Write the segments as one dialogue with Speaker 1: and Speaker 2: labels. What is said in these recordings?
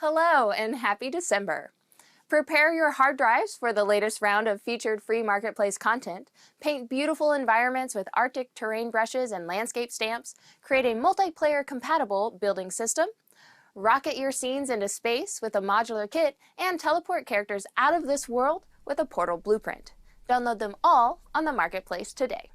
Speaker 1: Hello and happy December! Prepare your hard drives for the latest round of featured free marketplace content, paint beautiful environments with Arctic terrain brushes and landscape stamps, create a multiplayer compatible building system, rocket your scenes into space with a modular kit, and teleport characters out of this world with a portal blueprint. Download them all on the marketplace today.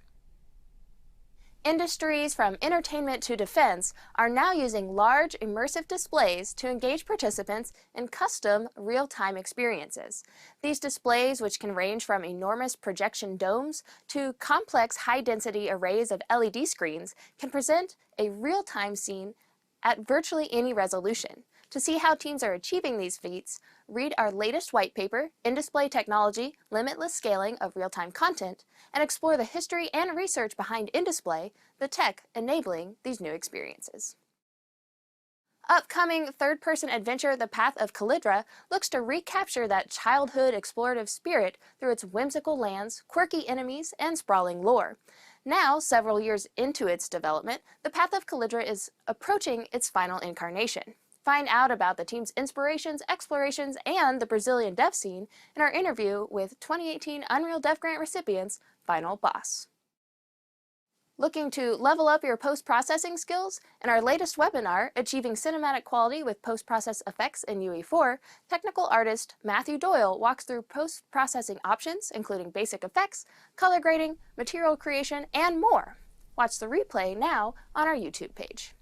Speaker 1: Industries from entertainment to defense are now using large, immersive displays to engage participants in custom, real-time experiences. These displays, which can range from enormous projection domes to complex high-density arrays of LED screens, can present a real-time scene at virtually any resolution. To see how teams are achieving these feats, read our latest white paper, In-Display Technology, Limitless Scaling of Real-Time Content, and explore the history and research behind In-Display, the tech enabling these new experiences. Upcoming third-person adventure The Path of Calidra looks to recapture that childhood explorative spirit through its whimsical lands, quirky enemies, and sprawling lore. Now, several years into its development, The Path of Calidra is approaching its final incarnation. Find out about the team's inspirations, explorations, and the Brazilian dev scene in our interview with 2018 Unreal Dev Grant recipients, Final Boss. Looking to level up your post-processing skills? In our latest webinar, Achieving Cinematic Quality with Post-Process Effects in UE4, technical artist Matthew Doyle walks through post-processing options, including basic effects, color grading, material creation, and more. Watch the replay now on our YouTube page.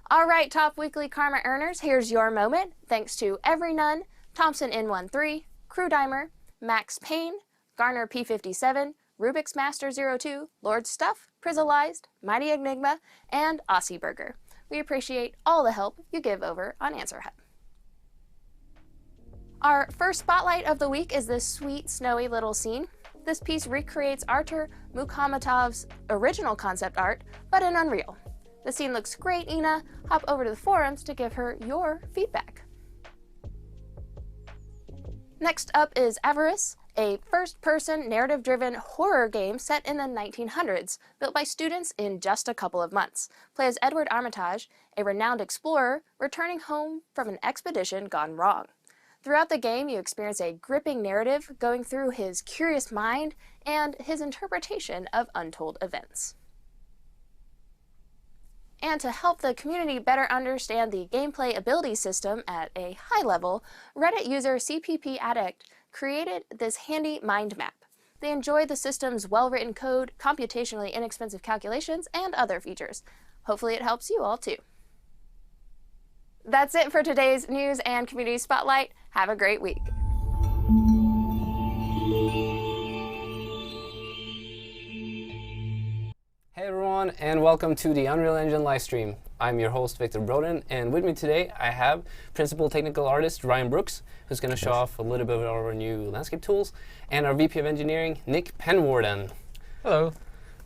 Speaker 1: All right, top weekly karma earners, here's your moment. Thanks to Every Nun, Thompson N13, Crewdimer, Max Payne, Garner P57, Rubik's Master 02, Lord Stuff, Prisalized, Mighty Enigma, and Aussie Burger. We appreciate all the help you give over on Answer Hub. Our first spotlight of the week is this sweet, snowy little scene. This piece recreates Artur Mukhamatov's original concept art, but in Unreal. The scene looks great, Ina. Hop over to the forums to give her your feedback. Next up is Avarice, a first-person, narrative-driven horror game set in the 1900s, built by students in just a couple of months. Play as Edward Armitage, a renowned explorer, returning home from an expedition gone wrong. Throughout the game, you experience a gripping narrative going through his curious mind and his interpretation of untold events. And to help the community better understand the gameplay ability system at a high level, Reddit user CPP Addict created this handy mind map. They enjoy the system's well-written code, computationally inexpensive calculations, and other features. Hopefully it helps you all too. That's it for today's News and Community Spotlight. Have a great week.
Speaker 2: Hey everyone, and welcome to the Unreal Engine livestream. I'm your host, Victor Broden, and with me today I have Principal Technical Artist Ryan Brucks, who's going to show off a little bit of our new landscape tools, and our VP of Engineering, Nick Penwarden.
Speaker 3: Hello.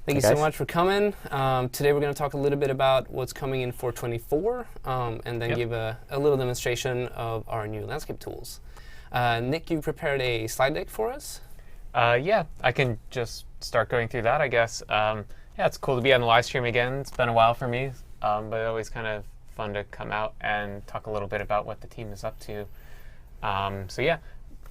Speaker 2: Thank you so much for coming. Today we're going to talk a little bit about what's coming in 424, and then give a little demonstration of our new landscape tools. Nick, you prepared a slide deck for us?
Speaker 3: Yeah, I can just start going through that, I guess. Yeah, it's cool to be on the live stream again. It's been a while for me, but always kind of fun to come out and talk a little bit about what the team is up to. So yeah,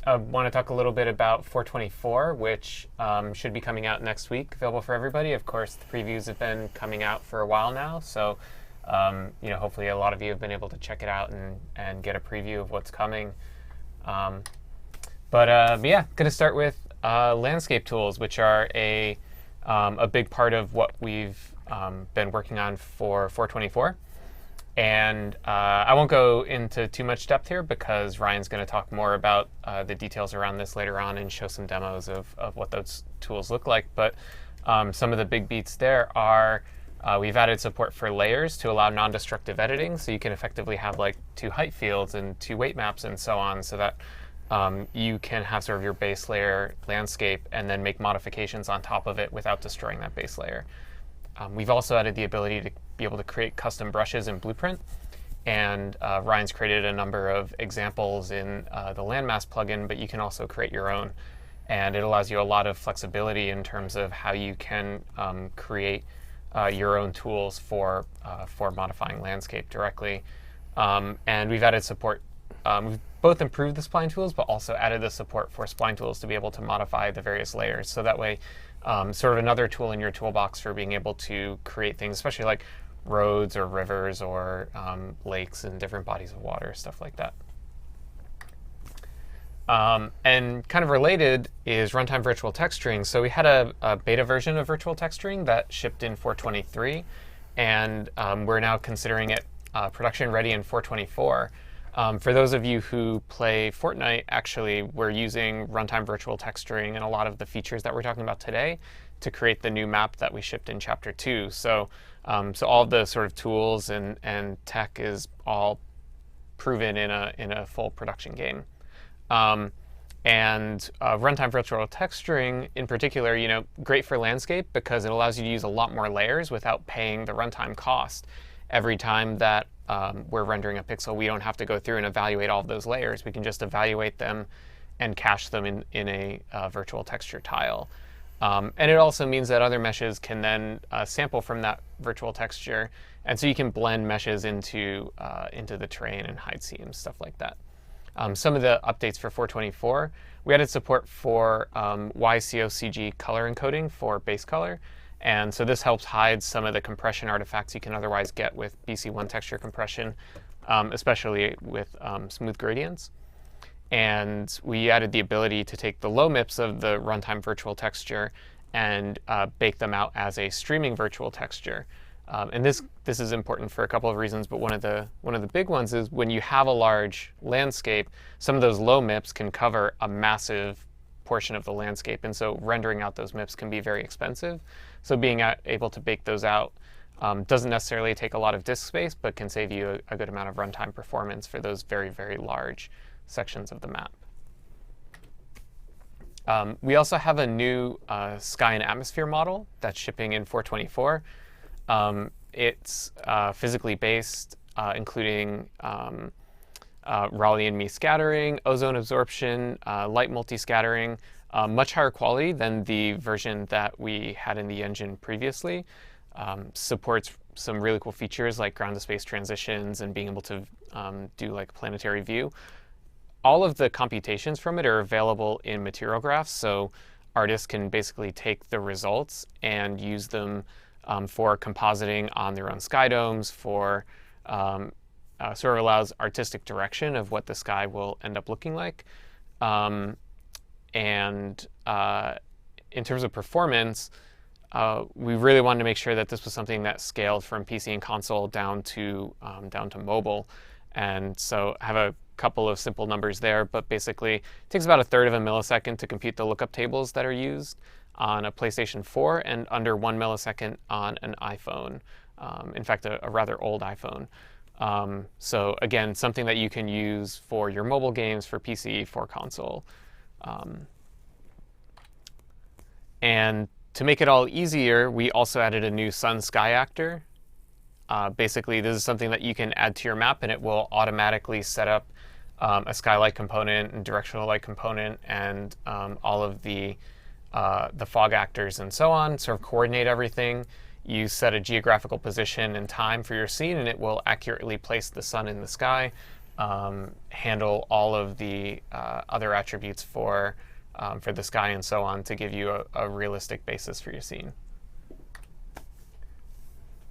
Speaker 3: I want to talk a little bit about 424, which should be coming out next week, available for everybody. Of course, the previews have been coming out for a while now, so hopefully a lot of you have been able to check it out and get a preview of what's coming. But yeah, going to start with landscape tools, which are a big part of what we've been working on for 424. And I won't go into too much depth here because Ryan's going to talk more about the details around this later on and show some demos of what those tools look like. But some of the big beats there are we've added support for layers to allow non-destructive editing. So you can effectively have like 2 height fields and 2 weight maps and so on, so that you can have sort of your base layer landscape and then make modifications on top of it without destroying that base layer. We've also added the ability to be able to create custom brushes in Blueprint. And Ryan's created a number of examples in the landmass plugin, but you can also create your own. And it allows you a lot of flexibility in terms of how you can create your own tools for modifying landscape directly. And we've added support we've both improved the spline tools, but also added the support for spline tools to be able to modify the various layers. So that way, sort of another tool in your toolbox for being able to create things, especially like roads or rivers or lakes and different bodies of water, stuff like that. And kind of related is runtime virtual texturing. So we had a beta version of virtual texturing that shipped in 4.23, and we're now considering it production ready in 4.24. For those of you who play Fortnite, actually, we're using runtime virtual texturing and a lot of the features that we're talking about today to create the new map that we shipped in Chapter 2. So all of the sort of tools and tech is all proven in a full production game. Runtime virtual texturing, in particular, great for landscape because it allows you to use a lot more layers without paying the runtime cost. Every time that we're rendering a pixel, we don't have to go through and evaluate all of those layers. We can just evaluate them and cache them in a virtual texture tile. And it also means that other meshes can then sample from that virtual texture, and so you can blend meshes into the terrain and hide seams, stuff like that. Some of the updates for 4.24, we added support for YCOCG color encoding for base color. And so this helps hide some of the compression artifacts you can otherwise get with BC1 texture compression, especially with smooth gradients. And we added the ability to take the low MIPS of the runtime virtual texture and bake them out as a streaming virtual texture. And this is important for a couple of reasons, but one of the big ones is when you have a large landscape, some of those low MIPS can cover a massive portion of the landscape, and so rendering out those MIPS can be very expensive. So being able to bake those out doesn't necessarily take a lot of disk space, but can save you a good amount of runtime performance for those very, very large sections of the map. We also have a new sky and atmosphere model that's shipping in 4.24. It's physically based, including Rayleigh and Mees scattering, ozone absorption, light multi-scattering, much higher quality than the version that we had in the engine previously. Supports some really cool features like ground-to-space transitions and being able to do like planetary view. All of the computations from it are available in material graphs, so artists can basically take the results and use them for compositing on their own sky domes, for sort of allows artistic direction of what the sky will end up looking like. In terms of performance, we really wanted to make sure that this was something that scaled from PC and console down to mobile. And so I have a couple of simple numbers there, but basically it takes about 1/3 of a millisecond to compute the lookup tables that are used on a PlayStation 4 and under 1 millisecond on an iPhone. In fact, a rather old iPhone. So again, something that you can use for your mobile games, for PC, for console. And to make it all easier, we also added a new sun sky actor. Basically, this is something that you can add to your map, and it will automatically set up a skylight component and directional light component and all of the fog actors and so on, sort of coordinate everything. You set a geographical position and time for your scene, and it will accurately place the sun in the sky, handle all of the other attributes for the sky and so on to give you a realistic basis for your scene.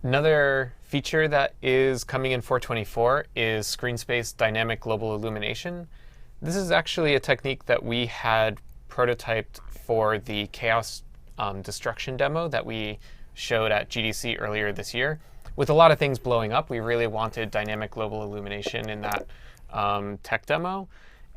Speaker 3: Another feature that is coming in 4.24 is screen space dynamic global illumination. This is actually a technique that we had prototyped for the Chaos Destruction demo that we showed at GDC earlier this year. With a lot of things blowing up, we really wanted dynamic global illumination in that tech demo.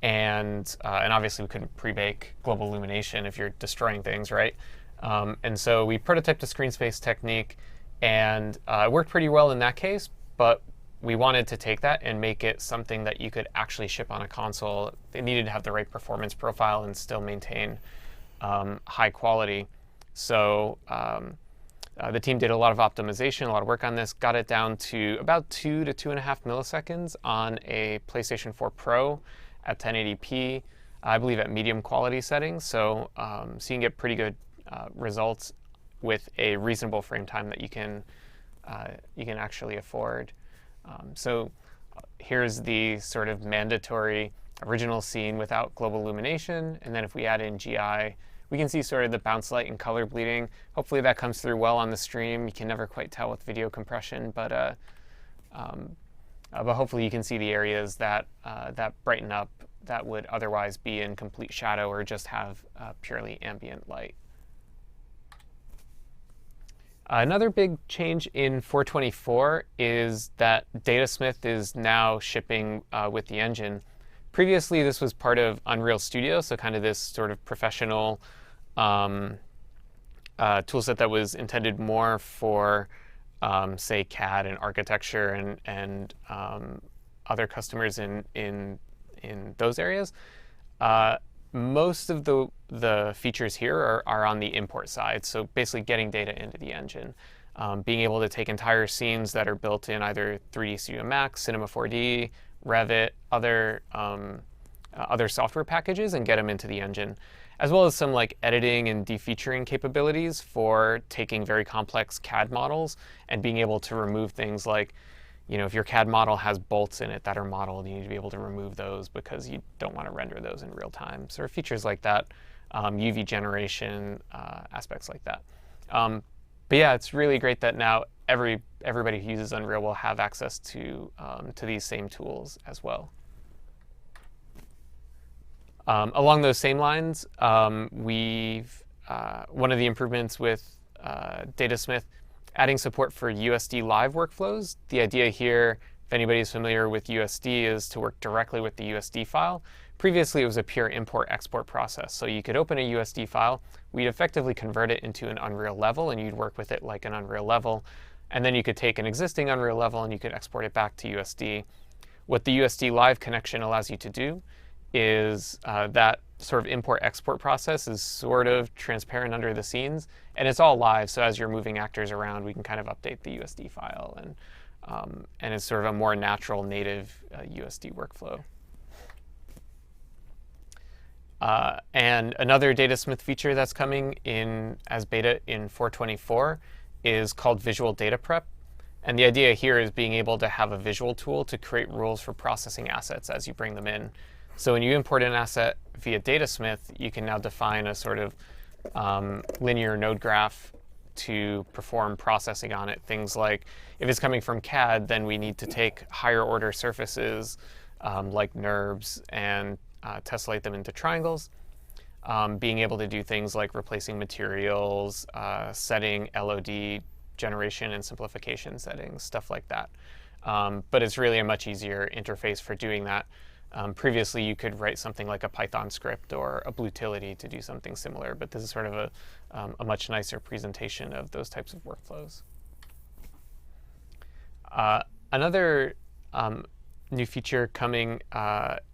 Speaker 3: And obviously we couldn't pre-bake global illumination if you're destroying things, right? And so we prototyped a screen space technique, and it worked pretty well in that case, but we wanted to take that and make it something that you could actually ship on a console. It needed to have the right performance profile and still maintain high quality. So the team did a lot of optimization, a lot of work on this, got it down to about 2 to 2.5 milliseconds on a PlayStation 4 Pro at 1080p, I believe at medium quality settings. So you can get pretty good results with a reasonable frame time that you can actually afford. So here's the sort of mandatory original scene without global illumination. And then if we add in GI, we can see sort of the bounce light and color bleeding. Hopefully that comes through well on the stream. You can never quite tell with video compression, but hopefully you can see the areas that that brighten up that would otherwise be in complete shadow or just have purely ambient light. Another big change in 424 is that Datasmith is now shipping with the engine. Previously, this was part of Unreal Studio, so kind of this sort of professional toolset that was intended more for, say, CAD and architecture and other customers in those areas. Most of the features here are on the import side, so basically getting data into the engine. Being able to take entire scenes that are built in either 3D Studio Max, Cinema 4D, Revit, other software packages and get them into the engine, as well as some like editing and defeaturing capabilities for taking very complex CAD models and being able to remove things like, you know, if your CAD model has bolts in it that are modeled, you need to be able to remove those because you don't want to render those in real time. So features like that, UV generation, aspects like that. But yeah, it's really great that now everybody who uses Unreal will have access to these same tools as well. Along those same lines, we've one of the improvements with Datasmith, adding support for USD Live workflows. The idea here, if anybody is familiar with USD, is to work directly with the USD file. Previously, it was a pure import-export process. So you could open a USD file, we'd effectively convert it into an Unreal level, and you'd work with it like an Unreal level. And then you could take an existing Unreal level and you could export it back to USD. What the USD Live connection allows you to do is that sort of import-export process is sort of transparent under the scenes, and it's all live. So as you're moving actors around, we can kind of update the USD file, and it's sort of a more natural native USD workflow. And another Datasmith feature that's coming in as beta in 424 is called Visual Data Prep. And the idea here is being able to have a visual tool to create rules for processing assets as you bring them in. So when you import an asset via Datasmith, you can now define a sort of linear node graph to perform processing on it. Things like if it's coming from CAD, then we need to take higher order surfaces like NURBS and tessellate them into triangles. Being able to do things like replacing materials, setting LOD generation and simplification settings, stuff like that. But it's really a much easier interface for doing that. Previously, you could write something like a Python script or a Blutility to do something similar, but this is sort of a much nicer presentation of those types of workflows. Another new feature coming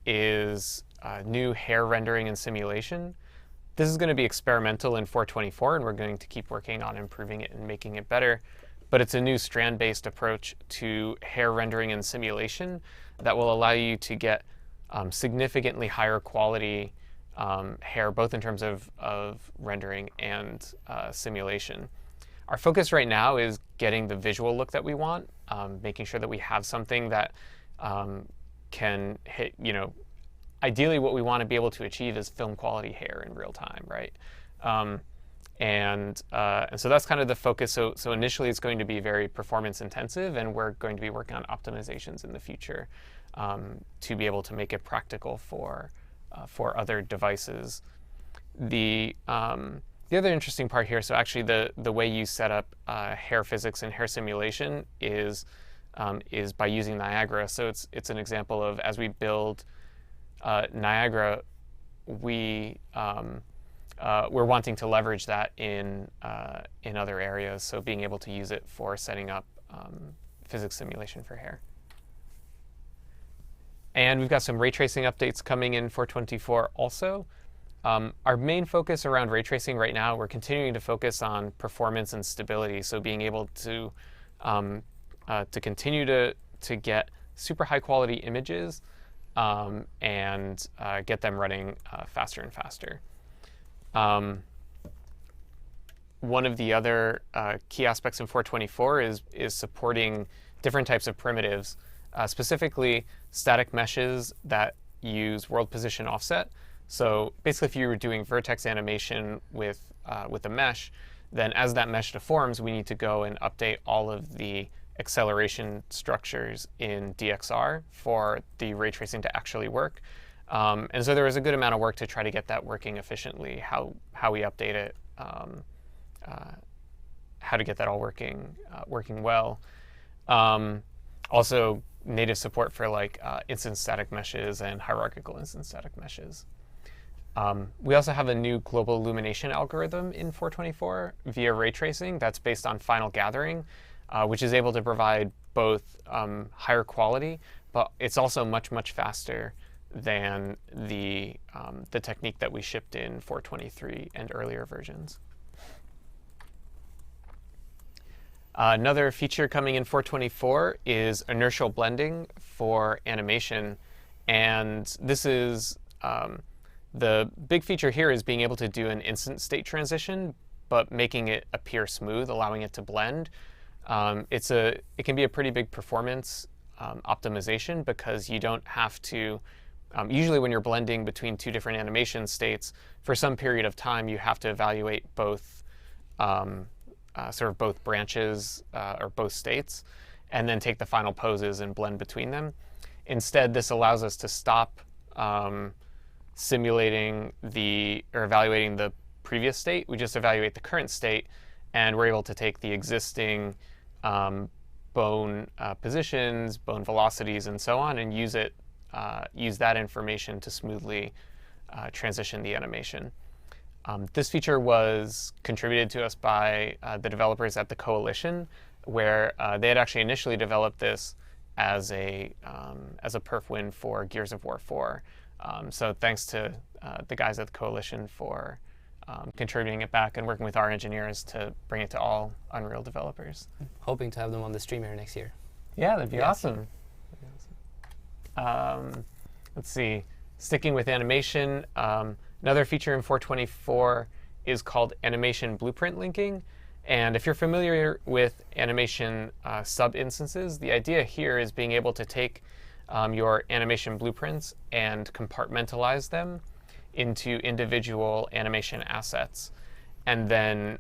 Speaker 3: is new hair rendering and simulation. This is going to be experimental in 424, and we're going to keep working on improving it and making it better. But it's a new strand-based approach to hair rendering and simulation that will allow you to get significantly higher quality hair, both in terms of rendering and simulation. Our focus right now is getting the visual look that we want, making sure that we have something that can hit, you know, ideally what we want to be able to achieve is film quality hair in real time, right? And so that's kind of the focus. So initially it's going to be very performance intensive, and we're going to be working on optimizations in the future to be able to make it practical for other devices. The other interesting part here, so actually the way you set up hair physics and hair simulation is by using Niagara. So it's an example of, as we build Niagara, we're wanting to leverage that in other areas. So being able to use it for setting up physics simulation for hair. And we've got some ray tracing updates coming in 424 also. Our main focus around ray tracing right now, we're continuing to focus on performance and stability. So being able to continue to get super high quality images and get them running faster and faster. One of the other key aspects in 424 is supporting different types of primitives. specifically static meshes that use world position offset. So basically, if you were doing vertex animation with a mesh, then as that mesh deforms, we need to go and update all of the acceleration structures in DXR for the ray tracing to actually work. And so there was a good amount of work to try to get that working efficiently, how we update it, how to get that all working well. Also, native support for like instance static meshes and hierarchical instance static meshes. We also have a new global illumination algorithm in 424 via ray tracing that's based on final gathering, which is able to provide both higher quality, but it's also much, much faster than the technique that we shipped in 423 and earlier versions. Another feature coming in 424 is inertial blending for animation. And this is the big feature here is being able to do an instant state transition, but making it appear smooth, allowing it to blend. It can be a pretty big performance optimization because you don't have to, usually when you're blending between two different animation states, for some period of time you have to evaluate both sort of both branches or both states, and then take the final poses and blend between them. Instead, this allows us to stop simulating or evaluating the previous state. We just evaluate the current state, and we're able to take the existing bone positions, bone velocities, and so on, and use that information to smoothly transition the animation. This feature was contributed to us by the developers at the Coalition, where they had actually initially developed this as a perf win for Gears of War 4. So thanks to the guys at the Coalition for contributing it back and working with our engineers to bring it to all Unreal developers.
Speaker 2: Hoping to have them on the stream here next year.
Speaker 3: Yeah, that'd be awesome. Let's see. Sticking with animation, another feature in 424 is called animation blueprint linking. And if you're familiar with animation sub-instances, the idea here is being able to take your animation blueprints and compartmentalize them into individual animation assets, and then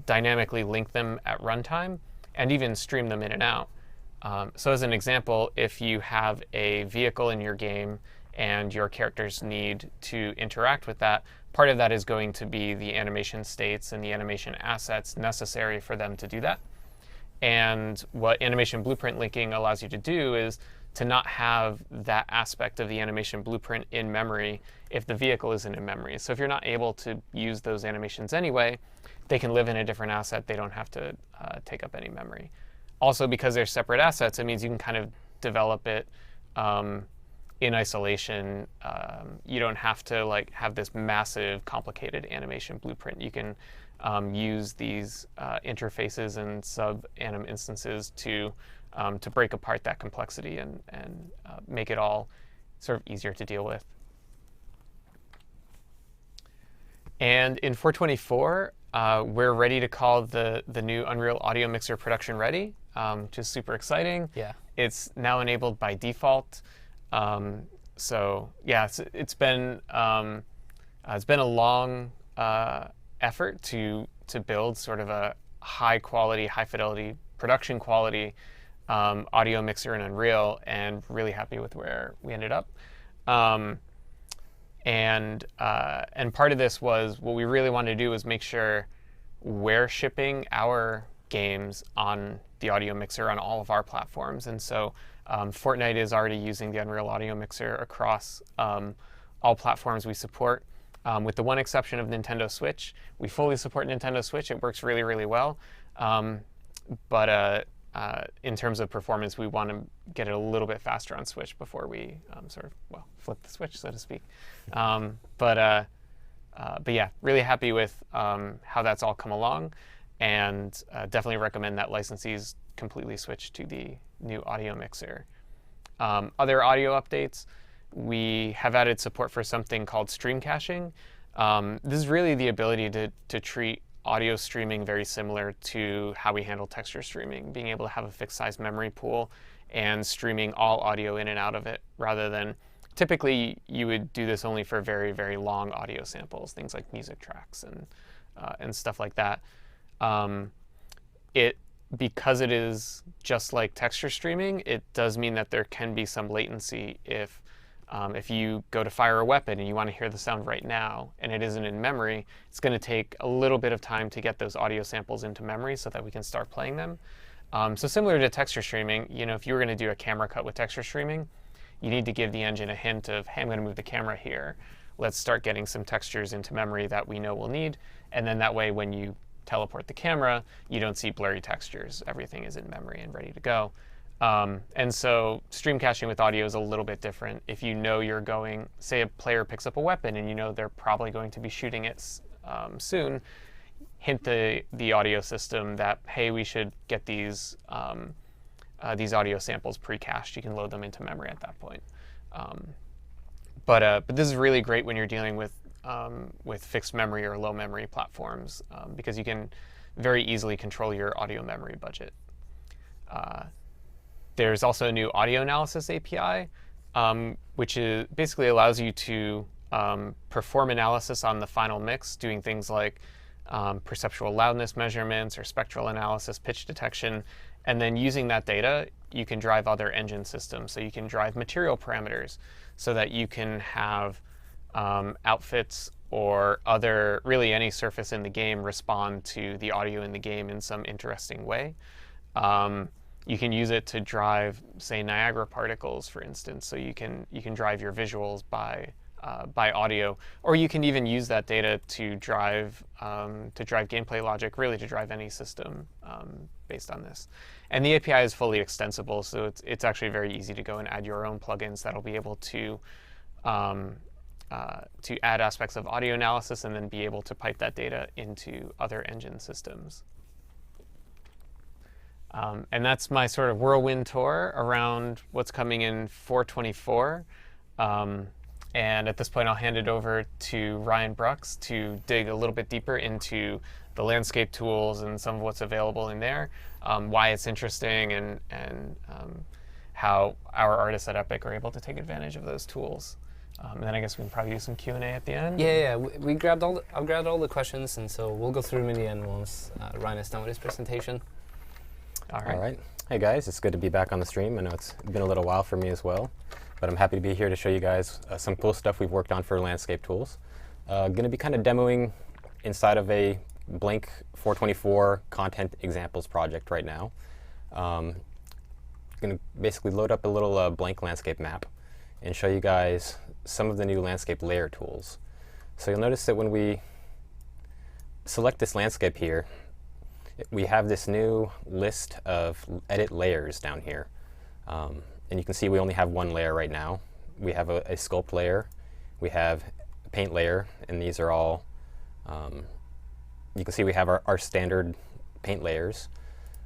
Speaker 3: dynamically link them at runtime and even stream them in and out. So as an example, if you have a vehicle in your game and your characters need to interact with that, part of that is going to be the animation states and the animation assets necessary for them to do that. And what animation blueprint linking allows you to do is to not have that aspect of the animation blueprint in memory if the vehicle isn't in memory. So if you're not able to use those animations anyway, they can live in a different asset. They don't have to take up any memory. Also, because they're separate assets, it means you can kind of develop it in isolation. You don't have to have this massive, complicated animation blueprint. You can use these interfaces and sub-anim instances to break apart that complexity and make it all sort of easier to deal with. And in 424, we're ready to call the new Unreal Audio Mixer production ready, which is super exciting.
Speaker 2: Yeah.
Speaker 3: It's now enabled by default. So yeah, it's been a long effort to build sort of a high quality, high fidelity, production quality audio mixer in Unreal, and really happy with where we ended up. And part of this was what we really wanted to do was make sure we're shipping our games on the audio mixer on all of our platforms. And so Fortnite is already using the Unreal Audio Mixer across all platforms we support, with the one exception of Nintendo Switch. We fully support Nintendo Switch. It works really, really well. But in terms of performance, we want to get it a little bit faster on Switch before we flip the switch, so to speak. But yeah, really happy with how that's all come along, and definitely recommend that licensees completely switch to the new audio mixer. Other audio updates, we have added support for something called stream caching. This is really the ability to treat audio streaming very similar to how we handle texture streaming, being able to have a fixed size memory pool and streaming all audio in and out of it, rather than typically you would do this only for very, very long audio samples, things like music tracks and stuff like that. Because it is just like texture streaming, it does mean that there can be some latency if you go to fire a weapon and you want to hear the sound right now and it isn't in memory. It's going to take a little bit of time to get those audio samples into memory so that we can start playing them. So similar to texture streaming, if you were going to do a camera cut with texture streaming, you need to give the engine a hint of, hey, I'm going to move the camera here. Let's start getting some textures into memory that we know we'll need. And then that way, when you teleport the camera, you don't see blurry textures. Everything is in memory and ready to go. And so stream caching with audio is a little bit different. If you know you're going, say a player picks up a weapon and you know they're probably going to be shooting it soon, hint the audio system that, hey, we should get these audio samples pre-cached. You can load them into memory at that point. But this is really great when you're dealing with fixed memory or low memory platforms, because you can very easily control your audio memory budget. There's also a new audio analysis API, which basically allows you to perform analysis on the final mix, doing things like perceptual loudness measurements or spectral analysis, pitch detection, and then using that data, you can drive other engine systems. So you can drive material parameters so that you can have outfits or really any surface in the game respond to the audio in the game in some interesting way. You can use it to drive, say, Niagara particles, for instance. So you can drive your visuals by audio, or you can even use that data to drive gameplay logic, really to drive any system based on this. And the API is fully extensible, so it's actually very easy to go and add your own plugins that'll be able to add aspects of audio analysis and then be able to pipe that data into other engine systems. And that's my sort of whirlwind tour around what's coming in 4.24. And at this point, I'll hand it over to Ryan Brucks to dig a little bit deeper into the landscape tools and some of what's available in there, why it's interesting, and how our artists at Epic are able to take advantage of those tools. And then I guess we can probably do some Q&A at the end.
Speaker 2: Yeah. I've grabbed all the questions, and so we'll go through them in the end once Ryan is done with his presentation.
Speaker 3: All right.
Speaker 4: Hey guys, it's good to be back on the stream. I know it's been a little while for me as well, but I'm happy to be here to show you guys some cool stuff we've worked on for landscape tools. Going to be kind of demoing inside of a Blink 424 content examples project right now. Going to basically load up a little blank landscape map and show you guys some of the new landscape layer tools. So you'll notice that when we select this landscape here, we have this new list of edit layers down here. And you can see we only have one layer right now. We have a sculpt layer, we have a paint layer, and these are all, you can see we have our standard paint layers.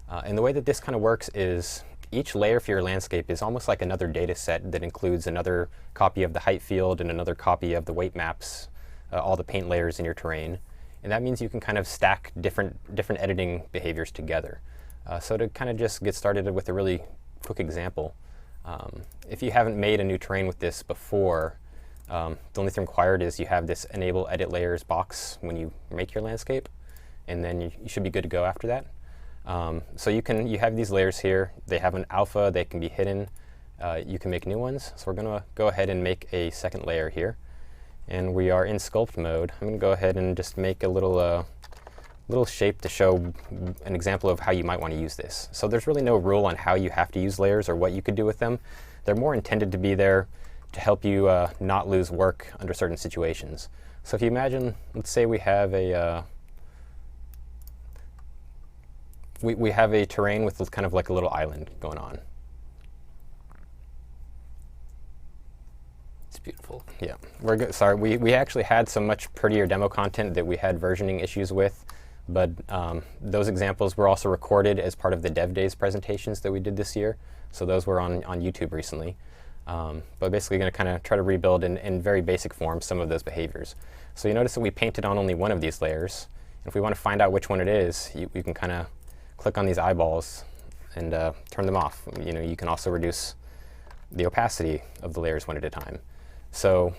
Speaker 4: And the way that this kind of works is each layer for your landscape is almost like another data set that includes another copy of the height field and another copy of the weight maps, all the paint layers in your terrain. And that means you can kind of stack different editing behaviors together. So to kind of just get started with a really quick example, if you haven't made a new terrain with this before, the only thing required is you have this enable edit layers box when you make your landscape, and then you should be good to go after that. So you have these layers here. They have an alpha. They can be hidden. You can make new ones. So we're going to go ahead and make a second layer here. And we are in sculpt mode. I'm going to go ahead and just make a little shape to show an example of how you might want to use this. So there's really no rule on how you have to use layers or what you could do with them. They're more intended to be there to help you not lose work under certain situations. So if you imagine, let's say we have a we have a terrain with kind of like a little island going on.
Speaker 2: It's beautiful.
Speaker 4: Yeah, we're good. Sorry, we actually had some much prettier demo content that we had versioning issues with, but those examples were also recorded as part of the Dev Days presentations that we did this year. So those were on YouTube recently. But basically going to kind of try to rebuild in very basic form some of those behaviors. So you notice that we painted on only one of these layers, If we want to find out which one it is, you can kind of click on these eyeballs and turn them off. You can also reduce the opacity of the layers one at a time. So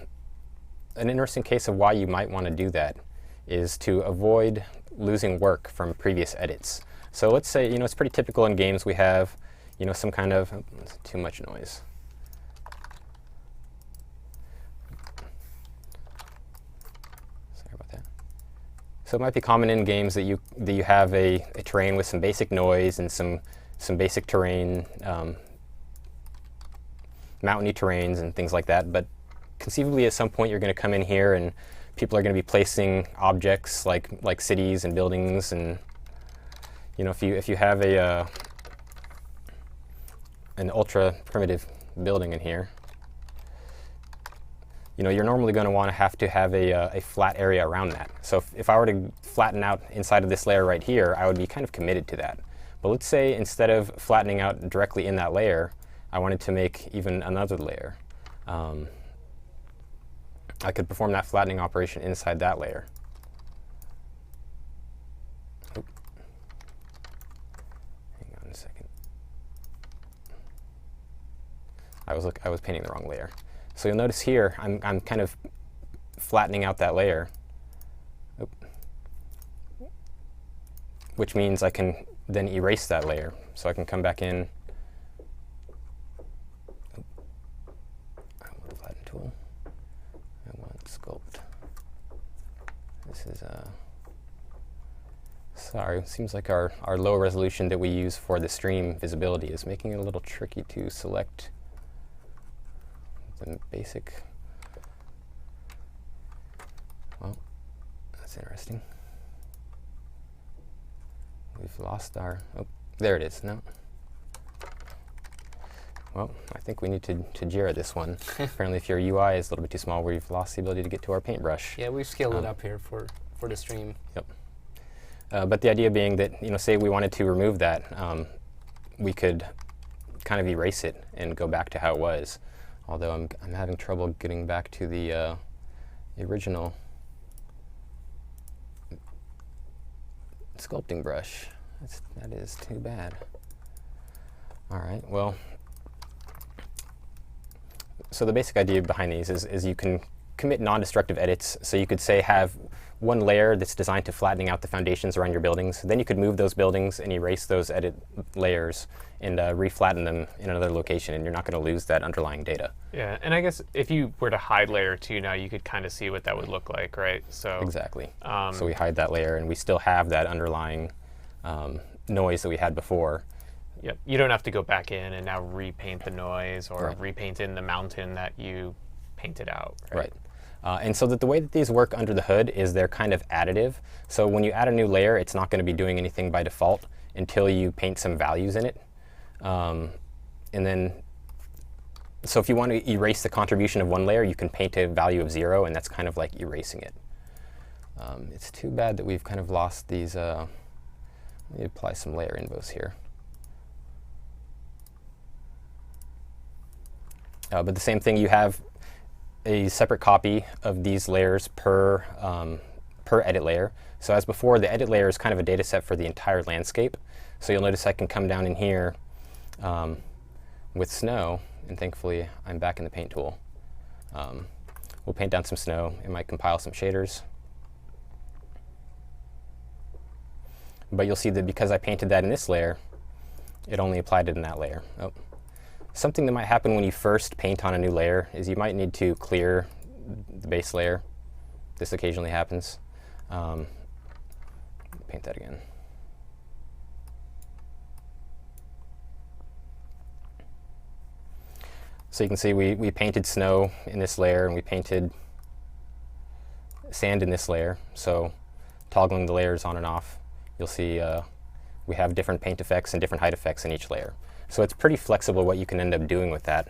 Speaker 4: an interesting case of why you might want to do that is to avoid losing work from previous edits. So let's say, it's pretty typical in games we have, some kind of, too much noise. Sorry about that. So it might be common in games that you have a terrain with some basic noise and some basic terrain, mountainy terrains and things like that. But conceivably, at some point, you're going to come in here and people are going to be placing objects like cities and buildings, and if you have an ultra primitive building in here, you're normally going to have a flat area around that. So if I were to flatten out inside of this layer right here, I would be kind of committed to that. But let's say instead of flattening out directly in that layer, I wanted to make even another layer. I could perform that flattening operation inside that layer. Oop. Hang on a second. I was painting the wrong layer. So you'll notice here I'm kind of flattening out that layer, Oop. Which means I can then erase that layer. So I can come back in. I want the flatten tool. I want sculpt. This is sorry, it seems like our low resolution that we use for the stream visibility is making it a little tricky to select the basic. Well, that's interesting. We've lost our, oh, there it is. No. Well, I think we need to Jira this one. Apparently, if your UI is a little bit too small, we've lost the ability to get to our paintbrush.
Speaker 2: Yeah, we've scaled it up here for the stream.
Speaker 4: Yep. But the idea being that, say we wanted to remove that, we could kind of erase it and go back to how it was. Although I'm having trouble getting back to the original sculpting brush. That is too bad. All right, well, so the basic idea behind these is you can commit non-destructive edits. So you could say have one layer that's designed to flattening out the foundations around your buildings. Then you could move those buildings and erase those edit layers and reflatten them in another location, and you're not going to lose that underlying data.
Speaker 3: Yeah, and I guess if you were to hide layer 2 now, you could kind of see what that would look like, right? So
Speaker 4: exactly. So we hide that layer, and we still have that underlying noise that we had before.
Speaker 3: Yep. You don't have to go back in and now repaint the noise or
Speaker 4: Right.
Speaker 3: repaint in the mountain that you painted out.
Speaker 4: Right. And so that the way that these work under the hood is they're kind of additive. So when you add a new layer, it's not going to be doing anything by default until you paint some values in it. And then, so if you want to erase the contribution of one layer, you can paint a value of 0, and that's kind of like erasing it. It's too bad that we've kind of lost these. Let me apply some layer invos here. But the same thing, you have a separate copy of these layers per edit layer. So as before, the edit layer is kind of a data set for the entire landscape. So you'll notice I can come down in here with snow, and thankfully I'm back in the paint tool. We'll paint down some snow. It might compile some shaders. But you'll see that because I painted that in this layer, it only applied it in that layer. Oh. Something that might happen when you first paint on a new layer is you might need to clear the base layer. This occasionally happens. Paint that again. So you can see we painted snow in this layer, and we painted sand in this layer. So toggling the layers on and off, you'll see we have different paint effects and different height effects in each layer. So it's pretty flexible what you can end up doing with that.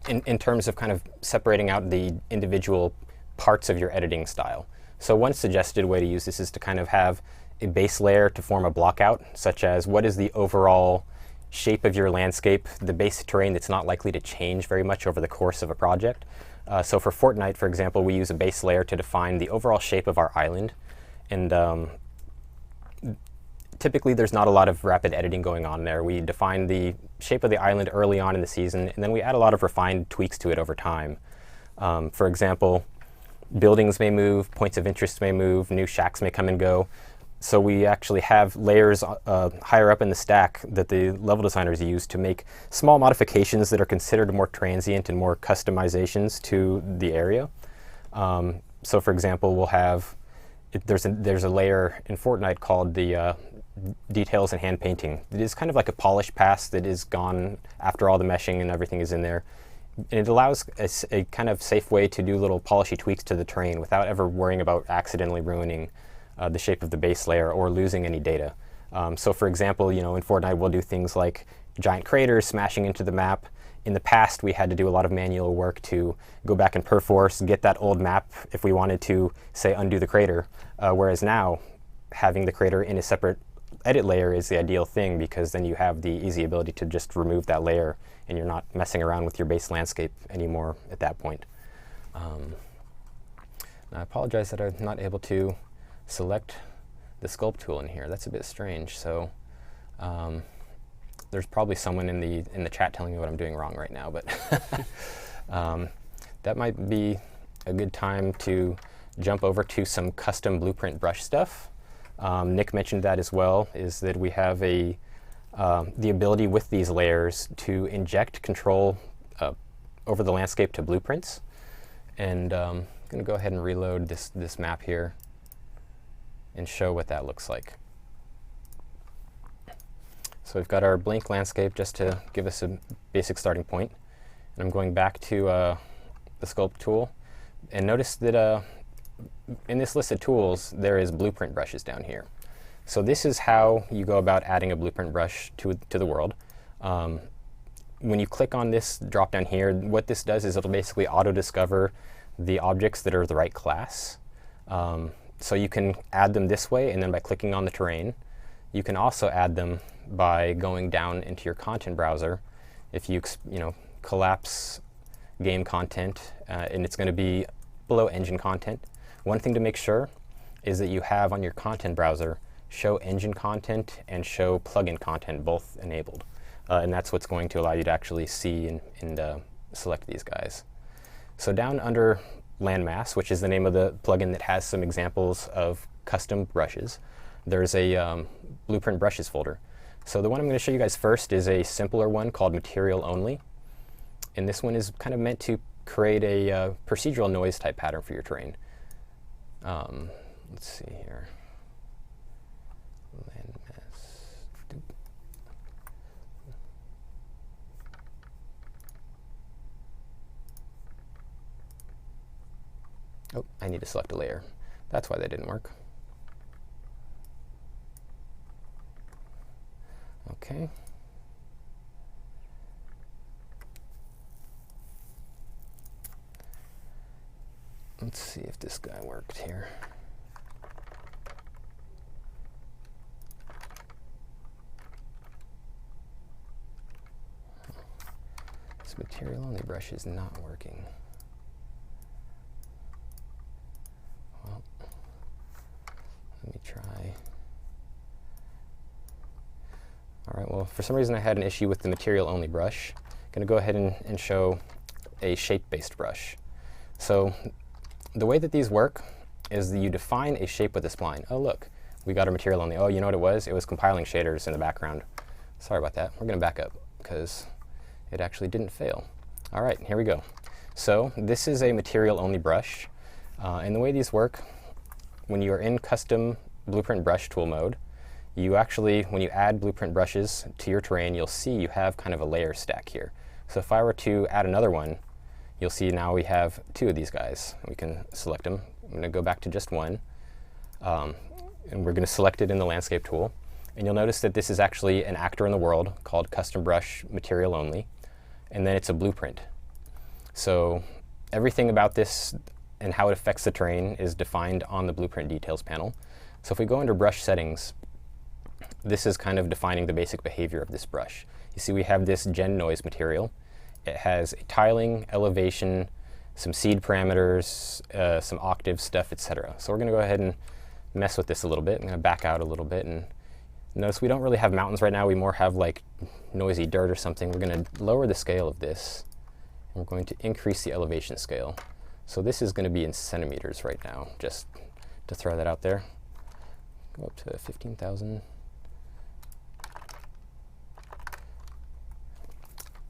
Speaker 4: In terms of kind of separating out the individual parts of your editing style. So one suggested way to use this is to kind of have a base layer to form a block out, such as what is the overall shape of your landscape, the base terrain that's not likely to change very much over the course of a project. So for Fortnite, for example, we use a base layer to define the overall shape of our island. And typically there's not a lot of rapid editing going on there. We define the shape of the island early on in the season, and then we add a lot of refined tweaks to it over time. For example, buildings may move, points of interest may move, new shacks may come and go. So we actually have layers higher up in the stack that the level designers use to make small modifications that are considered more transient and more customizations to the area. So for example, we'll have, there's a layer in Fortnite called the details and hand painting. It is kind of like a polish pass that is gone after all the meshing and everything is in there. And it allows a kind of safe way to do little polishy tweaks to the terrain without ever worrying about accidentally ruining the shape of the base layer or losing any data. So for example, in Fortnite we'll do things like giant craters smashing into the map. In the past we had to do a lot of manual work to go back and perforce, get that old map if we wanted to, say, undo the crater. Whereas now, having the crater in a separate edit layer is the ideal thing, because then you have the easy ability to just remove that layer and you're not messing around with your base landscape anymore at that point. I apologize that I'm not able to select the sculpt tool in here. That's a bit strange. So there's probably someone in the chat telling me what I'm doing wrong right now, but that might be a good time to jump over to some custom blueprint brush stuff. Nick mentioned that as well, is that we have the ability with these layers to inject control over the landscape to blueprints. And I'm going to go ahead and reload this map here and show what that looks like. So we've got our blank landscape just to give us a basic starting point. And I'm going back to the sculpt tool. And notice that in this list of tools, there is blueprint brushes down here. So this is how you go about adding a blueprint brush to the world. When you click on this drop down here, what this does is it'll basically auto-discover the objects that are the right class. So you can add them this way, and then by clicking on the terrain. You can also add them by going down into your content browser. If you collapse game content, and it's going to be below engine content. One thing to make sure is that you have on your content browser show engine content and show plugin content both enabled. And that's what's going to allow you to actually see and select these guys. So down under landmass, which is the name of the plugin that has some examples of custom brushes, there's a blueprint brushes folder. So the one I'm going to show you guys first is a simpler one called material only. And this one is kind of meant to create a procedural noise type pattern for your terrain. Let's see here. Landmass. Oh, I need to select a layer. That's why that didn't work. Okay. Let's see if this guy worked here. This material only brush is not working. Well, let me try. All right, well, for some reason I had an issue with the material only brush. I'm going to go ahead and show a shape-based brush. So the way that these work is that you define a shape with a spline. Oh, look, we got our material only. Oh, you know what it was? It was compiling shaders in the background. Sorry about that. We're going to back up because it actually didn't fail. All right, here we go. So this is a material only brush. And the way these work, when you are in custom blueprint brush tool mode, you actually, when you add blueprint brushes to your terrain, you'll see you have kind of a layer stack here. So if I were to add another one, you'll see now we have two of these guys. We can select them. I'm going to go back to just one. And we're going to select it in the landscape tool. And you'll notice that this is actually an actor in the world called custom brush material only. And then it's a blueprint. So everything about this and how it affects the terrain is defined on the blueprint details panel. So if we go under brush settings, this is kind of defining the basic behavior of this brush. You see we have this gen noise material. It has a tiling, elevation, some seed parameters, some octave stuff, etc. So we're going to go ahead and mess with this a little bit. I'm going to back out a little bit and notice we don't really have mountains right now. We more have like noisy dirt or something. We're going to lower the scale of this, and we're going to increase the elevation scale. So this is going to be in centimeters right now, just to throw that out there. Go up to 15,000.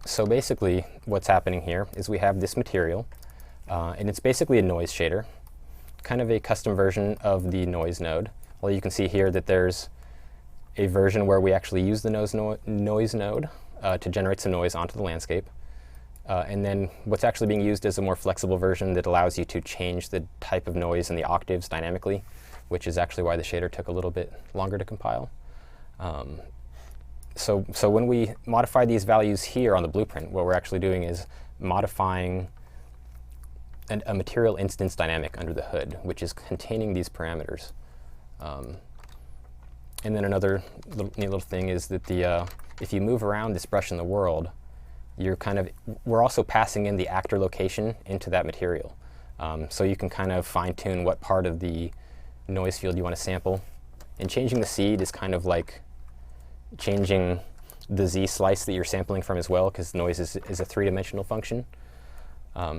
Speaker 4: So basically what's happening here is we have this material, and it's basically a noise shader, kind of a custom version of the noise node. Well, you can see here that there's a version where we actually use the noise node to generate some noise onto the landscape. And then what's actually being used is a more flexible version that allows you to change the type of noise and the octaves dynamically, which is actually why the shader took a little bit longer to compile. So when we modify these values here on the blueprint, what we're actually doing is modifying a material instance dynamic under the hood, which is containing these parameters. And then another neat little thing is that if you move around this brush in the world, we're also passing in the actor location into that material. So you can kind of fine tune what part of the noise field you want to sample. And changing the seed is kind of like changing the Z slice that you're sampling from as well, because noise is a three-dimensional function.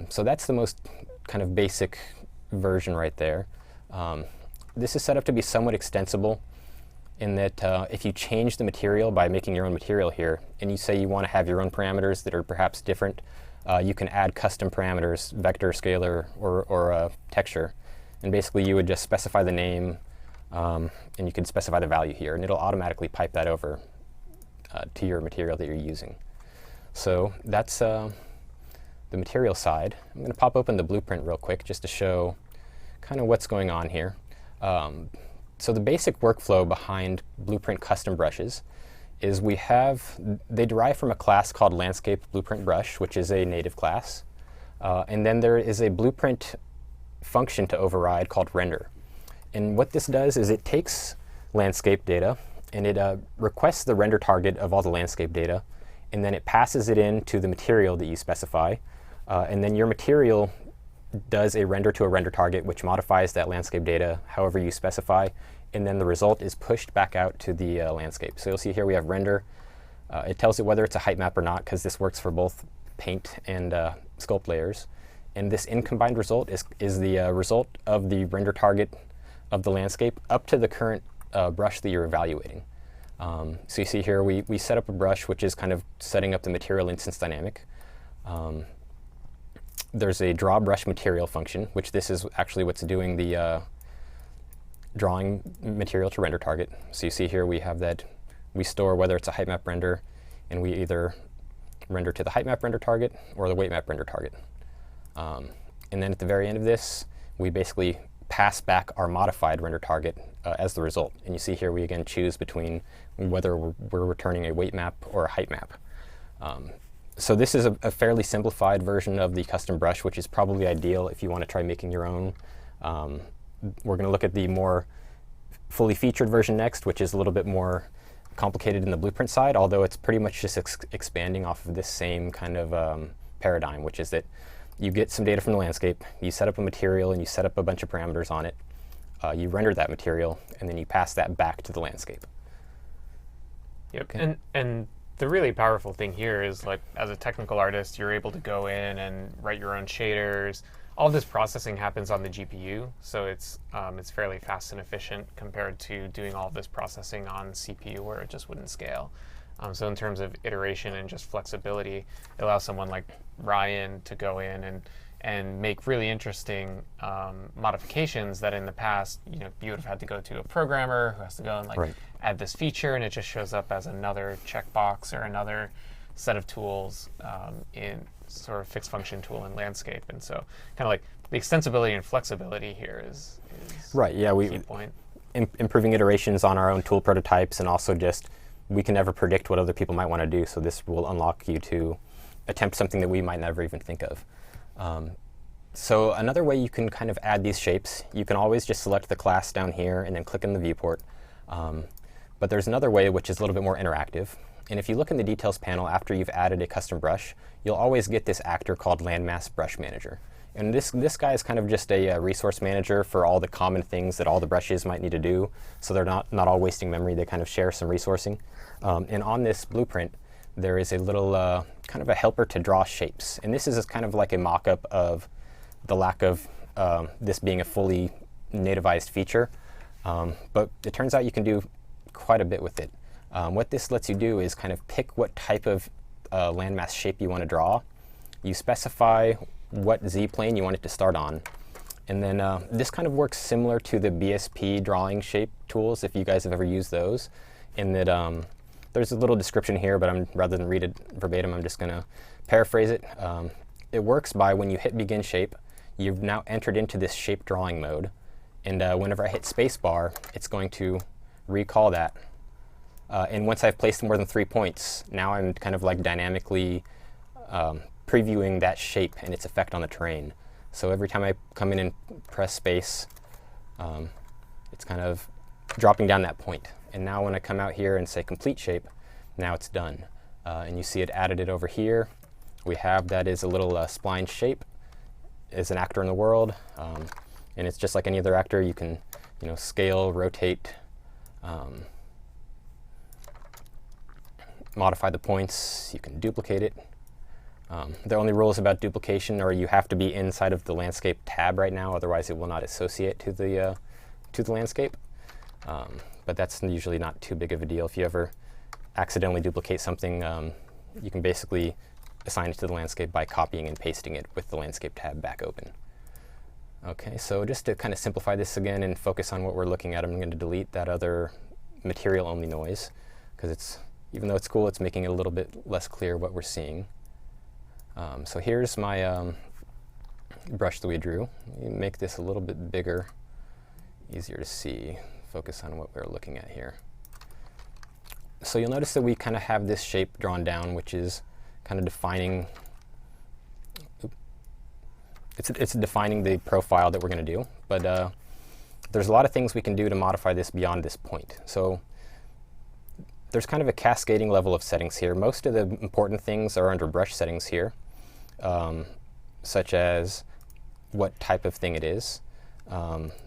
Speaker 4: So that's the most kind of basic version right there. This is set up to be somewhat extensible in that if you change the material by making your own material here, and you say you want to have your own parameters that are perhaps different, you can add custom parameters, vector, scalar, or texture. And basically you would just specify the name, and you can specify the value here, and it'll automatically pipe that over to your material that you're using. So that's the material side. I'm going to pop open the blueprint real quick just to show kind of what's going on here. So the basic workflow behind Blueprint custom brushes is they derive from a class called Landscape Blueprint Brush, which is a native class. And then there is a Blueprint function to override called render. And what this does is it takes landscape data and it requests the render target of all the landscape data, and then it passes it in to the material that you specify. And then your material does a render to a render target, which modifies that landscape data however you specify, and then the result is pushed back out to the landscape. So you'll see here we have render. It tells it whether it's a height map or not, because this works for both paint and sculpt layers. And this in-combined result is the result of the render target of the landscape up to the current brush that you're evaluating. So you see here we set up a brush which is kind of setting up the material instance dynamic. There's a draw brush material function, which this is actually what's doing the drawing material to render target. So you see here we have that we store whether it's a height map render, and we either render to the height map render target or the weight map render target. And then at the very end of this, we basically pass back our modified render target as the result. And you see here we again choose between whether we're returning a weight map or a height map. So this is a fairly simplified version of the custom brush, which is probably ideal if you want to try making your own. We're going to look at the more fully featured version next, which is a little bit more complicated in the blueprint side, although it's pretty much just expanding off of this same kind of paradigm, which is that you get some data from the landscape, you set up a material, and you set up a bunch of parameters on it. You render that material, and then you pass that back to the landscape.
Speaker 3: Yep.
Speaker 4: Okay.
Speaker 3: And the really powerful thing here is, like, as a technical artist, you're able to go in and write your own shaders. All this processing happens on the GPU, so it's fairly fast and efficient compared to doing all of this processing on CPU, where it just wouldn't scale. So in terms of iteration and just flexibility, it allows someone like Ryan to go in and make really interesting modifications that in the past, you would have had to go to a programmer who has to go and add this feature, and it just shows up as another checkbox or another set of tools in sort of fixed function tool in landscape. And so kind of like the extensibility and flexibility here is
Speaker 4: right. Yeah,
Speaker 3: a key point.
Speaker 4: Improving iterations on our own tool prototypes, and also just we can never predict what other people might want to do, so this will unlock you to attempt something that we might never even think of. So another way you can kind of add these shapes, you can always just select the class down here and then click in the viewport. But there's another way which is a little bit more interactive. And if you look in the details panel after you've added a custom brush, you'll always get this actor called Landmass Brush Manager. And this guy is kind of just a resource manager for all the common things that all the brushes might need to do, so they're not all wasting memory. They kind of share some resourcing. And on this blueprint, there is a little kind of a helper to draw shapes. And this is kind of like a mock-up of the lack of this being a fully nativized feature. But it turns out you can do quite a bit with it. What this lets you do is kind of pick what type of landmass shape you want to draw. You specify what z-plane you want it to start on. And then this kind of works similar to the BSP drawing shape tools, if you guys have ever used those, in that there's a little description here, but rather than read it verbatim, I'm just going to paraphrase it. It works by when you hit begin shape, you've now entered into this shape drawing mode. And whenever I hit spacebar, it's going to recall that. And once I've placed more than 3 points, now I'm kind of like dynamically previewing that shape and its effect on the terrain. So every time I come in and press space, it's kind of dropping down that point. And now when I come out here and say complete shape, now it's done. And you see it added it over here. We have that is a little spline shape, is an actor in the world. And it's just like any other actor. You can scale, rotate, modify the points. You can duplicate it. The only rules about duplication are you have to be inside of the landscape tab right now, otherwise it will not associate to the landscape. But that's usually not too big of a deal. If you ever accidentally duplicate something, you can basically assign it to the landscape by copying and pasting it with the landscape tab back open. Okay, so just to kind of simplify this again and focus on what we're looking at, I'm going to delete that other material only noise, because even though it's cool, it's making it a little bit less clear what we're seeing. So here's my brush that we drew. Let me make this a little bit bigger, easier to see. Focus on what we're looking at here. So you'll notice that we kind of have this shape drawn down, which is kind of defining, it's defining the profile that we're going to do. But there's a lot of things we can do to modify this beyond this point. So there's kind of a cascading level of settings here. Most of the important things are under brush settings here, such as what type of thing it is.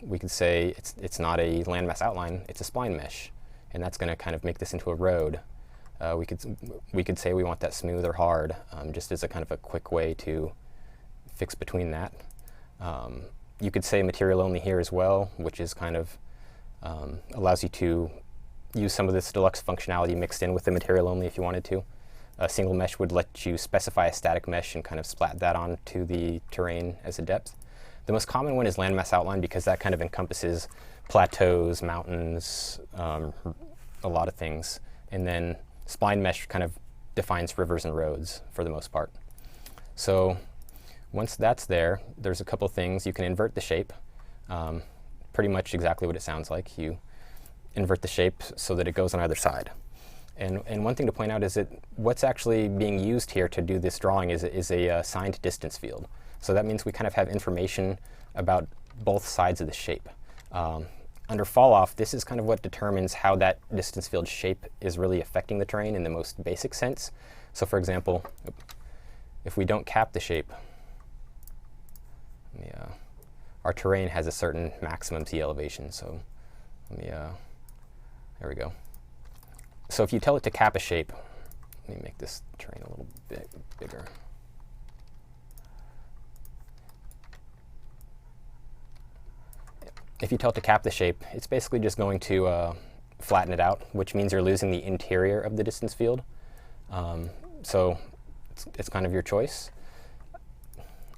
Speaker 4: We could say it's not a landmass outline, it's a spline mesh, and that's going to kind of make this into a road. We could say we want that smooth or hard, just as a kind of a quick way to fix between that. You could say material only here as well, which is kind of allows you to use some of this deluxe functionality mixed in with the material only if you wanted to. A single mesh would let you specify a static mesh and kind of splat that onto the terrain as a depth. The most common one is landmass outline, because that kind of encompasses plateaus, mountains, a lot of things. And then spline mesh kind of defines rivers and roads for the most part. So once that's there, there's a couple things. You can invert the shape, pretty much exactly what it sounds like. You invert the shape so that it goes on either side. And one thing to point out is that what's actually being used here to do this drawing is a signed distance field. So that means we kind of have information about both sides of the shape. Under fall off, this is kind of what determines how that distance field shape is really affecting the terrain in the most basic sense. So for example, if we don't cap the shape, our terrain has a certain maximum T elevation. So there we go. So if you tell it to cap a shape, let me make this terrain a little bit bigger. If you tell it to cap the shape, it's basically just going to flatten it out, which means you're losing the interior of the distance field. So it's kind of your choice.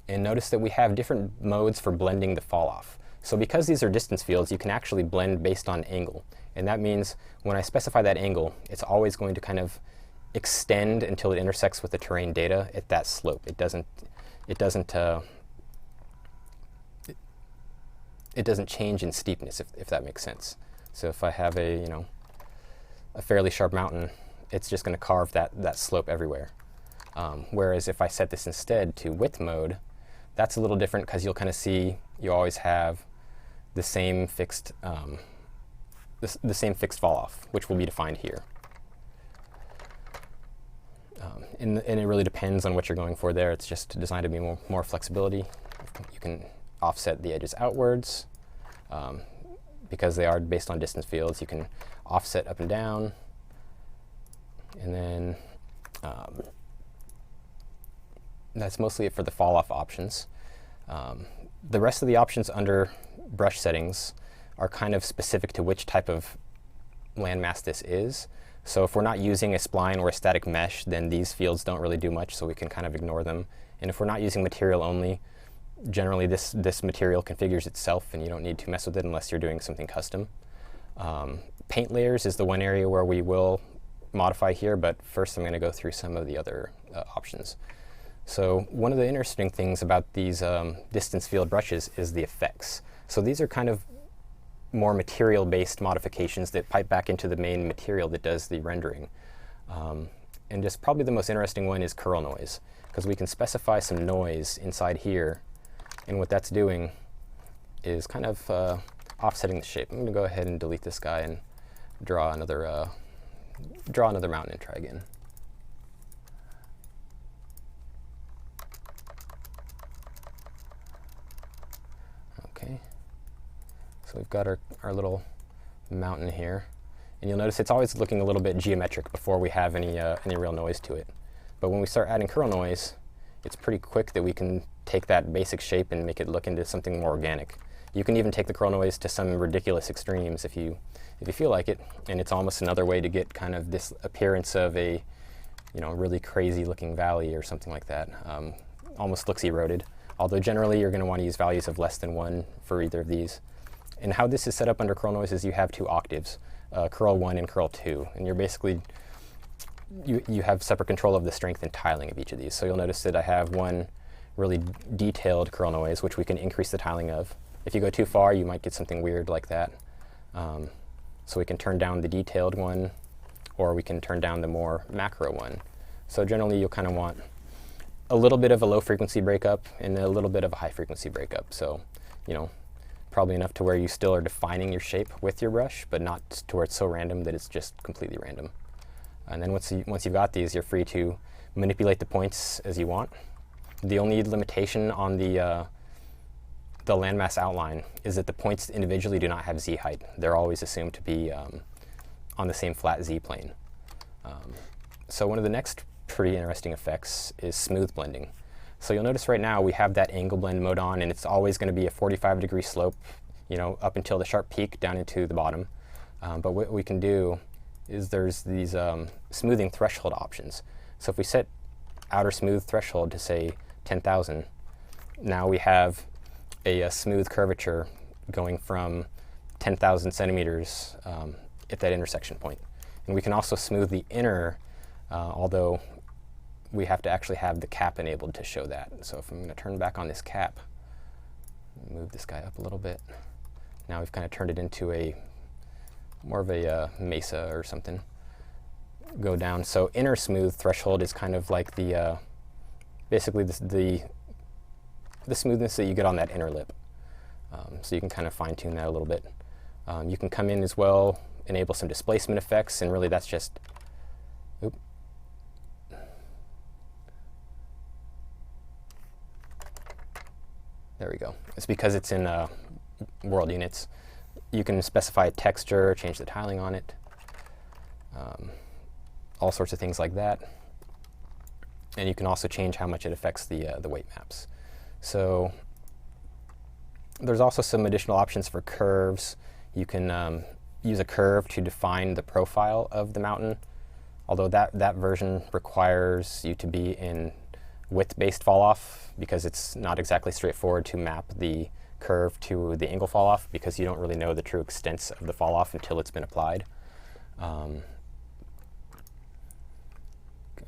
Speaker 4: And notice that we have different modes for blending the fall off. So because these are distance fields, you can actually blend based on angle. And that means when I specify that angle, it's always going to kind of extend until it intersects with the terrain data at that slope. It doesn't change in steepness, if that makes sense. So if I have a fairly sharp mountain, it's just going to carve that slope everywhere. Whereas if I set this instead to width mode, that's a little different, because you'll kind of see you always have the same fixed the same fixed fall off, which will be defined here. And it really depends on what you're going for there. It's just designed to be more flexibility. You can offset the edges outwards. Because they are based on distance fields, you can offset up and down. And then that's mostly it for the fall off options. The rest of the options under brush settings are kind of specific to which type of landmass this is. So if we're not using a spline or a static mesh, then these fields don't really do much, so we can kind of ignore them. And if we're not using material only, generally this material configures itself and you don't need to mess with it unless you're doing something custom. Paint layers is the one area where we will modify here, but first I'm going to go through some of the other options. So one of the interesting things about these distance field brushes is the effects. So these are kind of more material-based modifications that pipe back into the main material that does the rendering. And just probably the most interesting one is curl noise, because we can specify some noise inside here, and what that's doing is kind of offsetting the shape. I'm going to go ahead and delete this guy and draw another mountain and try again. Okay, so we've got our little mountain here, and you'll notice it's always looking a little bit geometric before we have any real noise to it. But when we start adding curl noise, it's pretty quick that we can take that basic shape and make it look into something more organic. You can even take the curl noise to some ridiculous extremes if you feel like it, and it's almost another way to get kind of this appearance of a really crazy looking valley or something like that. Almost looks eroded, although generally you're going to want to use values of less than 1 for either of these. And how this is set up under curl noise is you have 2 octaves, curl 1 and curl 2, and you're basically you have separate control of the strength and tiling of each of these. So you'll notice that I have one really detailed curl noise, which we can increase the tiling of. If you go too far, you might get something weird like that. So we can turn down the detailed one, or we can turn down the more macro one. So generally you'll kind of want a little bit of a low frequency breakup and a little bit of a high frequency breakup. So, probably enough to where you still are defining your shape with your brush, but not to where it's so random that it's just completely random. And then once you've got these, you're free to manipulate the points as you want. The only limitation on the landmass outline is that the points individually do not have z height. They're always assumed to be on the same flat z plane. So one of the next pretty interesting effects is smooth blending. So you'll notice right now we have that angle blend mode on, and it's always going to be a 45-degree slope, up until the sharp peak down into the bottom. But what we can do is there's these smoothing threshold options. So if we set outer smooth threshold to say 10,000, now we have a smooth curvature going from 10,000 centimeters at that intersection point. And we can also smooth the inner, although we have to actually have the cap enabled to show that. So if I'm going to turn back on this cap, move this guy up a little bit. Now we've kind of turned it into more of a mesa or something. Go down. So inner smooth threshold is kind of like the basically the smoothness that you get on that inner lip. So you can kind of fine tune that a little bit. You can come in as well, enable some displacement effects, and really that's just, there we go. It's because it's in world units. You can specify texture, change the tiling on it, all sorts of things like that. And you can also change how much it affects the weight maps. So there's also some additional options for curves. You can use a curve to define the profile of the mountain, although that version requires you to be in width-based fall-off, because it's not exactly straightforward to map the curve to the angle fall-off, because you don't really know the true extents of the fall-off until it's been applied. Go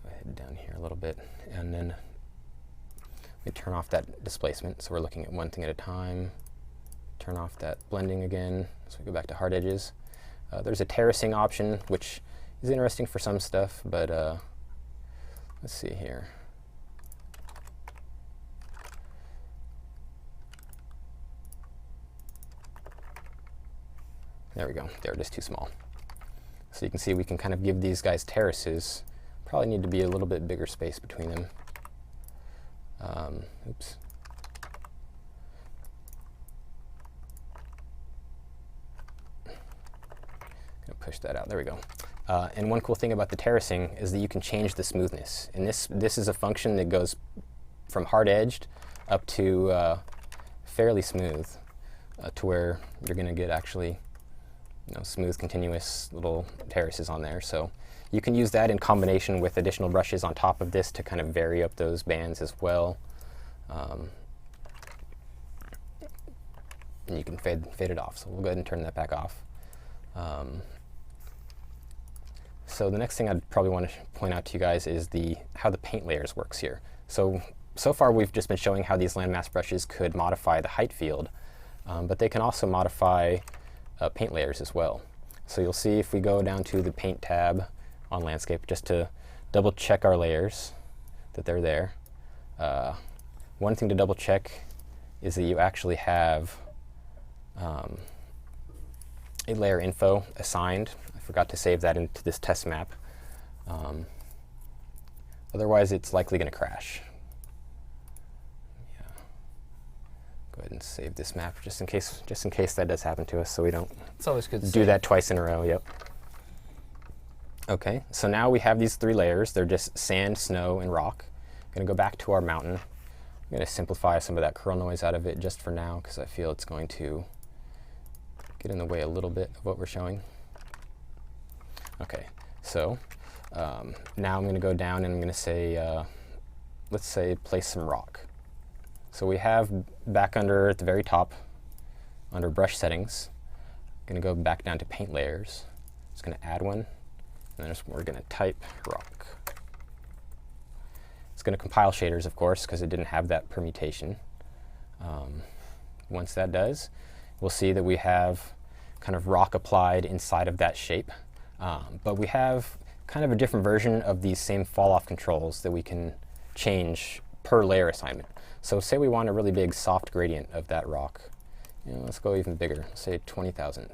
Speaker 4: ahead down here a little bit, and then we turn off that displacement, so we're looking at one thing at a time. Turn off that blending again, so we go back to hard edges. There's a terracing option, which is interesting for some stuff, but let's see here. There we go. They're just too small. So you can see we can kind of give these guys terraces. Probably need to be a little bit bigger space between them. Oops. push that out. There we go. And one cool thing about the terracing is that you can change the smoothness. And this is a function that goes from hard-edged up to fairly smooth, to where you're going to get actually smooth, continuous little terraces on there. So you can use that in combination with additional brushes on top of this to kind of vary up those bands as well. And you can fade it off. So we'll go ahead and turn that back off. So the next thing I'd probably want to point out to you guys is how the paint layers works here. So far we've just been showing how these landmass brushes could modify the height field, but they can also modify paint layers as well. So you'll see if we go down to the paint tab on landscape, just to double check our layers, that they're there. One thing to double check is that you actually have a layer info assigned. I forgot to save that into this test map. Otherwise it's likely going to crash. Yeah. Go ahead and save this map just in case that does happen to us, so we don't
Speaker 2: It's always good to
Speaker 4: do that twice in a row. Yep. Okay, so now we have these 3 layers. They're just sand, snow, and rock. I'm going to go back to our mountain. I'm going to simplify some of that curl noise out of it just for now, because I feel it's going to get in the way a little bit of what we're showing. Okay, so now I'm going to go down and I'm going to say, let's say, place some rock. So we have back under at the very top, under brush settings, I'm going to go back down to paint layers. Just going to add one, and then we're going to type rock. It's going to compile shaders, of course, because it didn't have that permutation. Once that does, we'll see that we have kind of rock applied inside of that shape. But we have kind of a different version of these same fall-off controls that we can change per layer assignment. So say we want a really big soft gradient of that rock. Let's go even bigger, say 20,000.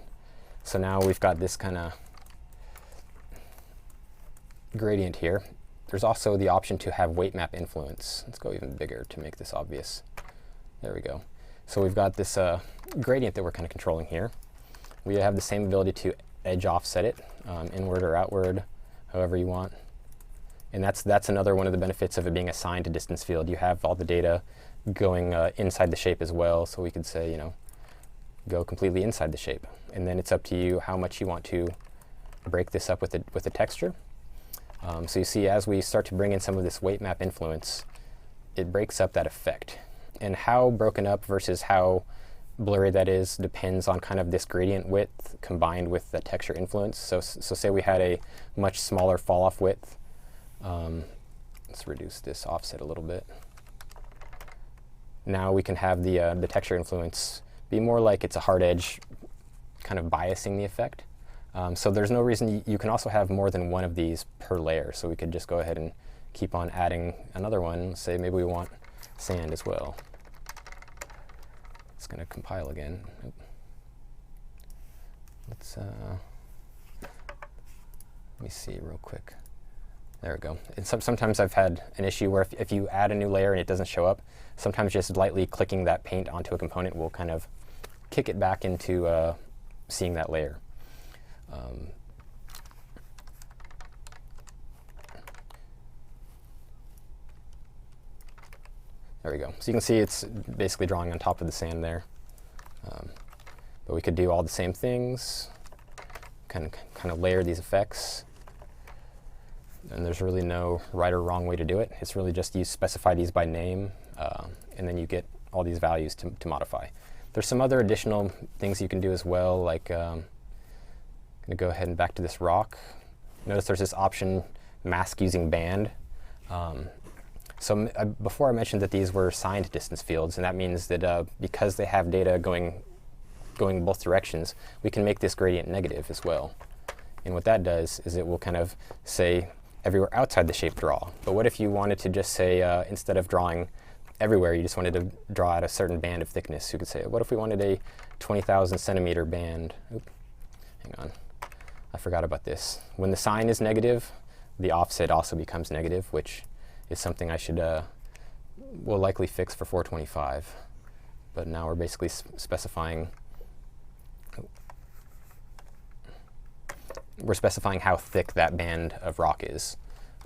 Speaker 4: So now we've got this kind of gradient here. There's also the option to have weight map influence. Let's go even bigger to make this obvious. There we go. So we've got this gradient that we're kind of controlling here. We have the same ability to edge offset it, inward or outward, however you want. And that's another one of the benefits of it being assigned to distance field. You have all the data going inside the shape as well, so we could say, go completely inside the shape. And then it's up to you how much you want to break this up with the texture. So you see, as we start to bring in some of this weight map influence, it breaks up that effect. And how broken up versus how blurry that is depends on kind of this gradient width combined with the texture influence. So say we had a much smaller fall-off width. Let's reduce this offset a little bit. Now we can have the texture influence be more like it's a hard edge kind of biasing the effect. So there's no reason you can also have more than one of these per layer. So we could just go ahead and keep on adding another one. Say maybe we want sand as well. It's going to compile again. Let's let me see real quick. There we go. And sometimes I've had an issue where if you add a new layer and it doesn't show up, sometimes just lightly clicking that paint onto a component will kind of kick it back into seeing that layer. There we go. So you can see it's basically drawing on top of the sand there. But we could do all the same things, kind of layer these effects. And there's really no right or wrong way to do it. It's really just you specify these by name, and then you get all these values to modify. There's some other additional things you can do as well, like I'm going to go ahead and back to this rock. Notice there's this option, mask using band. Before I mentioned that these were assigned distance fields, and that means that because they have data going both directions, we can make this gradient negative as well. And what that does is it will kind of say everywhere outside the shape draw. But what if you wanted to just say, instead of drawing everywhere, you just wanted to draw out a certain band of thickness? You could say, what if we wanted a 20,000 centimeter band? Oop, hang on, I forgot about this. When the sign is negative, the offset also becomes negative, which is something I will likely fix for 425. But now we're basically specifying we're specifying how thick that band of rock is.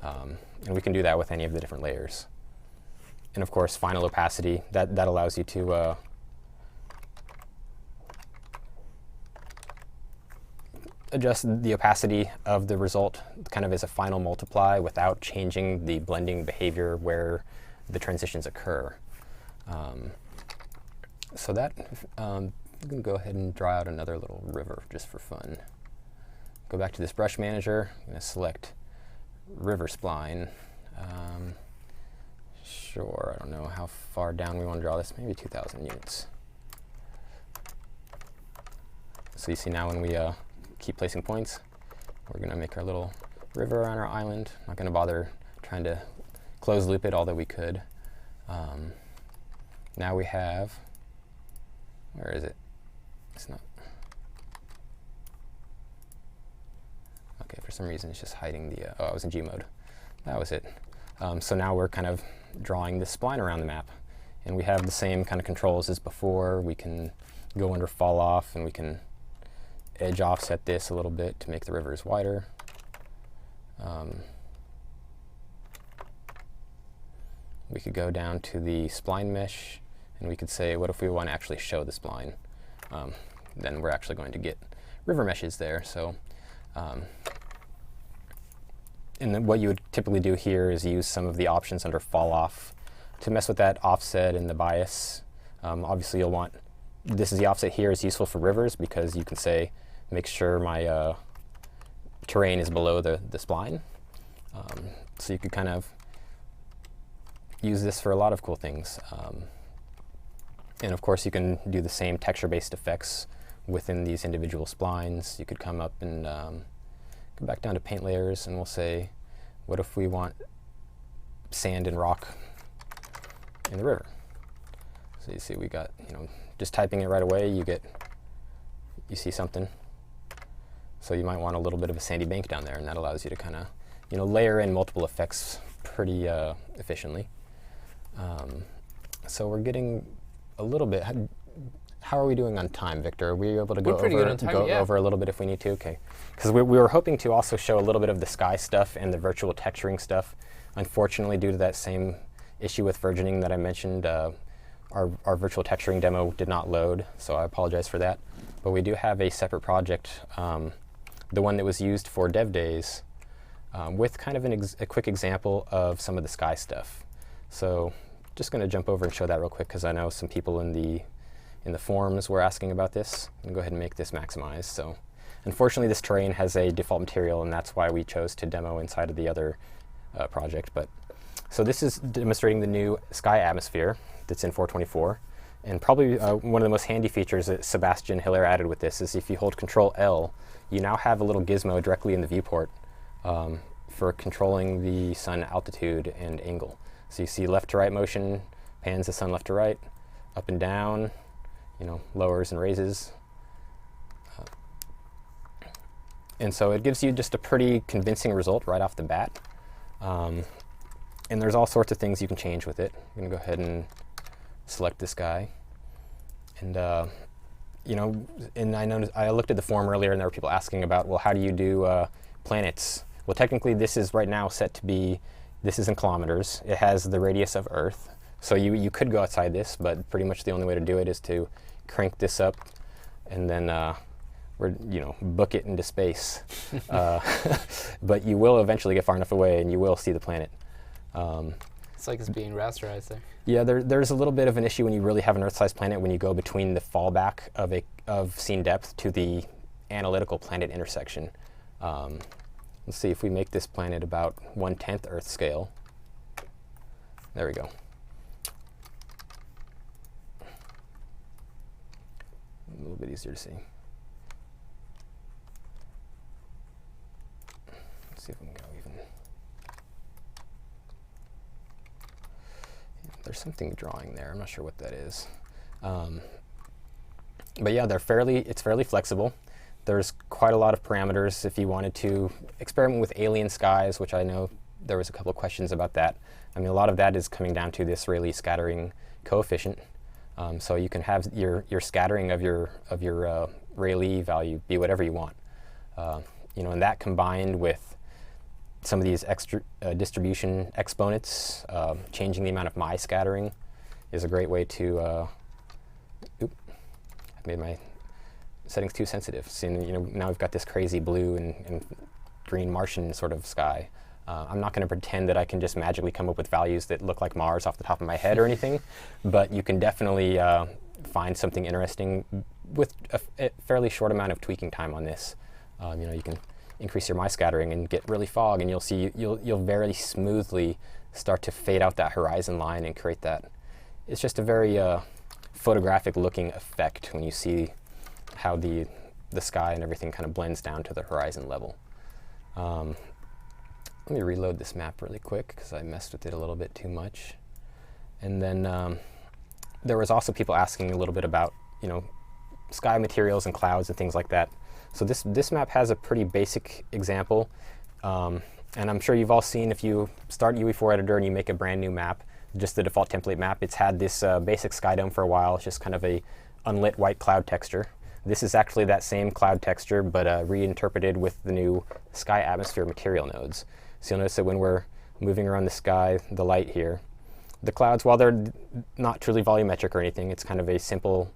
Speaker 4: And we can do that with any of the different layers. And of course, final opacity, that allows you to adjust the opacity of the result kind of as a final multiply without changing the blending behavior where the transitions occur. So that, I'm going to go ahead and draw out another little river just for fun. Go back to this brush manager. I'm going to select river spline. Sure, I don't know how far down we want to draw this, maybe 2,000 units. So you see now when we keep placing points, we're going to make our little river on our island. Not going to bother trying to close loop it, although we could. Now we have, where is it? It's not. Okay, for some reason it's just hiding the, oh, I was in G mode. That was it. So now we're kind of drawing this spline around the map. And we have the same kind of controls as before. We can go under fall off, and we can edge offset this a little bit to make the rivers wider. We could go down to the spline mesh, and we could say, what if we want to actually show the spline? Then we're actually going to get river meshes there. So, and then what you would typically do here is use some of the options under fall off to mess with that offset and the bias. Obviously you'll want, this is the offset here is useful for rivers because you can say, make sure my terrain is below the spline. So you could kind of use this for a lot of cool things. And of course you can do the same texture-based effects within these individual splines. You could come up and go back down to paint layers, and we'll say, what if we want sand and rock in the river? So you see we got, just typing it right away, you see something. So you might want a little bit of a sandy bank down there, and that allows you to kind of, layer in multiple effects pretty efficiently. So we're getting a little bit. How are we doing on time, Victor? Are we able to go over a little bit if we need to? Okay. Because we were hoping to also show a little bit of the sky stuff and the virtual texturing stuff. Unfortunately, due to that same issue with versioning that I mentioned, our virtual texturing demo did not load, so I apologize for that. But we do have a separate project, the one that was used for Dev Days, with kind of a quick example of some of the sky stuff. So just going to jump over and show that real quick because I know some people in the forums were asking about this. I'm going to go ahead and make this maximized. So unfortunately this terrain has a default material, and that's why we chose to demo inside of the other project. But so this is demonstrating the new sky atmosphere that's in 424. And probably one of the most handy features that Sebastian Hiller added with this is if you hold Control L, you now have a little gizmo directly in the viewport for controlling the sun altitude and angle. So you see left to right motion, pans the sun left to right, up and down, lowers and raises. And so it gives you just a pretty convincing result right off the bat. And there's all sorts of things you can change with it. I'm going to go ahead and select this guy. And, and I looked at the forum earlier, and there were people asking about, well, how do you do planets? Well, technically this is right now set to be, this is in kilometers. It has the radius of Earth. So you could go outside this, but pretty much the only way to do it is to crank this up and then book it into space. But you will eventually get far enough away and you will see the planet.
Speaker 2: It's like it's being rasterized there.
Speaker 4: Yeah, there's a little bit of an issue when you really have an Earth-sized planet when you go between the fallback of scene depth to the analytical planet intersection. Let's see if we make this planet about 1/10 Earth scale. There we go. A little bit easier to see. Let's see if we can go even. There's something drawing there. I'm not sure what that is. But yeah, it's fairly flexible. There's quite a lot of parameters if you wanted to experiment with alien skies, which I know there was a couple of questions about that. I mean, a lot of that is coming down to this Rayleigh scattering coefficient. So you can have your scattering of your Rayleigh value be whatever you want. And that combined with some of these extra distribution exponents, changing the amount of my scattering is a great way to, I've made my settings too sensitive. So, now we've got this crazy blue and green Martian sort of sky. I'm not going to pretend that I can just magically come up with values that look like Mars off the top of my head or anything, but you can definitely find something interesting with a fairly short amount of tweaking time on this. You can increase your my scattering and get really fog, and you'll see you'll very smoothly start to fade out that horizon line and create that. It's just a very photographic looking effect when you see how the sky and everything kind of blends down to the horizon level. Let me reload this map really quick because I messed with it a little bit too much. And then there was also people asking a little bit about, sky materials and clouds and things like that. So this map has a pretty basic example. And I'm sure you've all seen, if you start UE4 Editor and you make a brand new map, just the default template map, it's had this basic sky dome for a while. It's just kind of a unlit white cloud texture. This is actually that same cloud texture, but reinterpreted with the new sky atmosphere material nodes. So you'll notice that when we're moving around the sky, the light here, the clouds, while they're not truly volumetric or anything, it's kind of a simple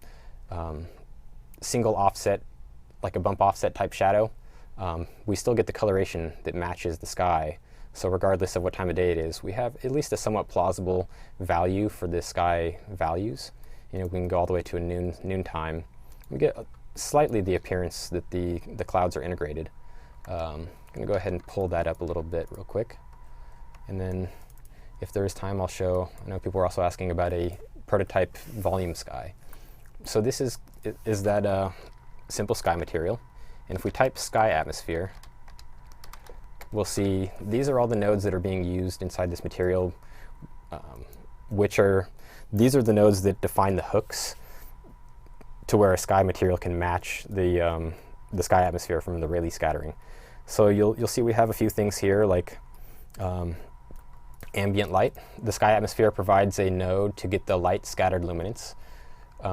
Speaker 4: single offset, like a bump offset type shadow. We still get the coloration that matches the sky. So regardless of what time of day it is, we have at least a somewhat plausible value for the sky values. We can go all the way to a noon time. We get slightly the appearance that the clouds are integrated. I'm going to go ahead and pull that up a little bit real quick. And then if there is time, I'll show, I know people were also asking about a prototype volume sky. So this is that simple sky material. And if we type sky atmosphere, we'll see these are all the nodes that are being used inside this material, these are the nodes that define the hooks to where a sky material can match the sky atmosphere from the Rayleigh scattering. So you'll see we have a few things here like ambient light. The sky atmosphere provides a node to get the light scattered luminance,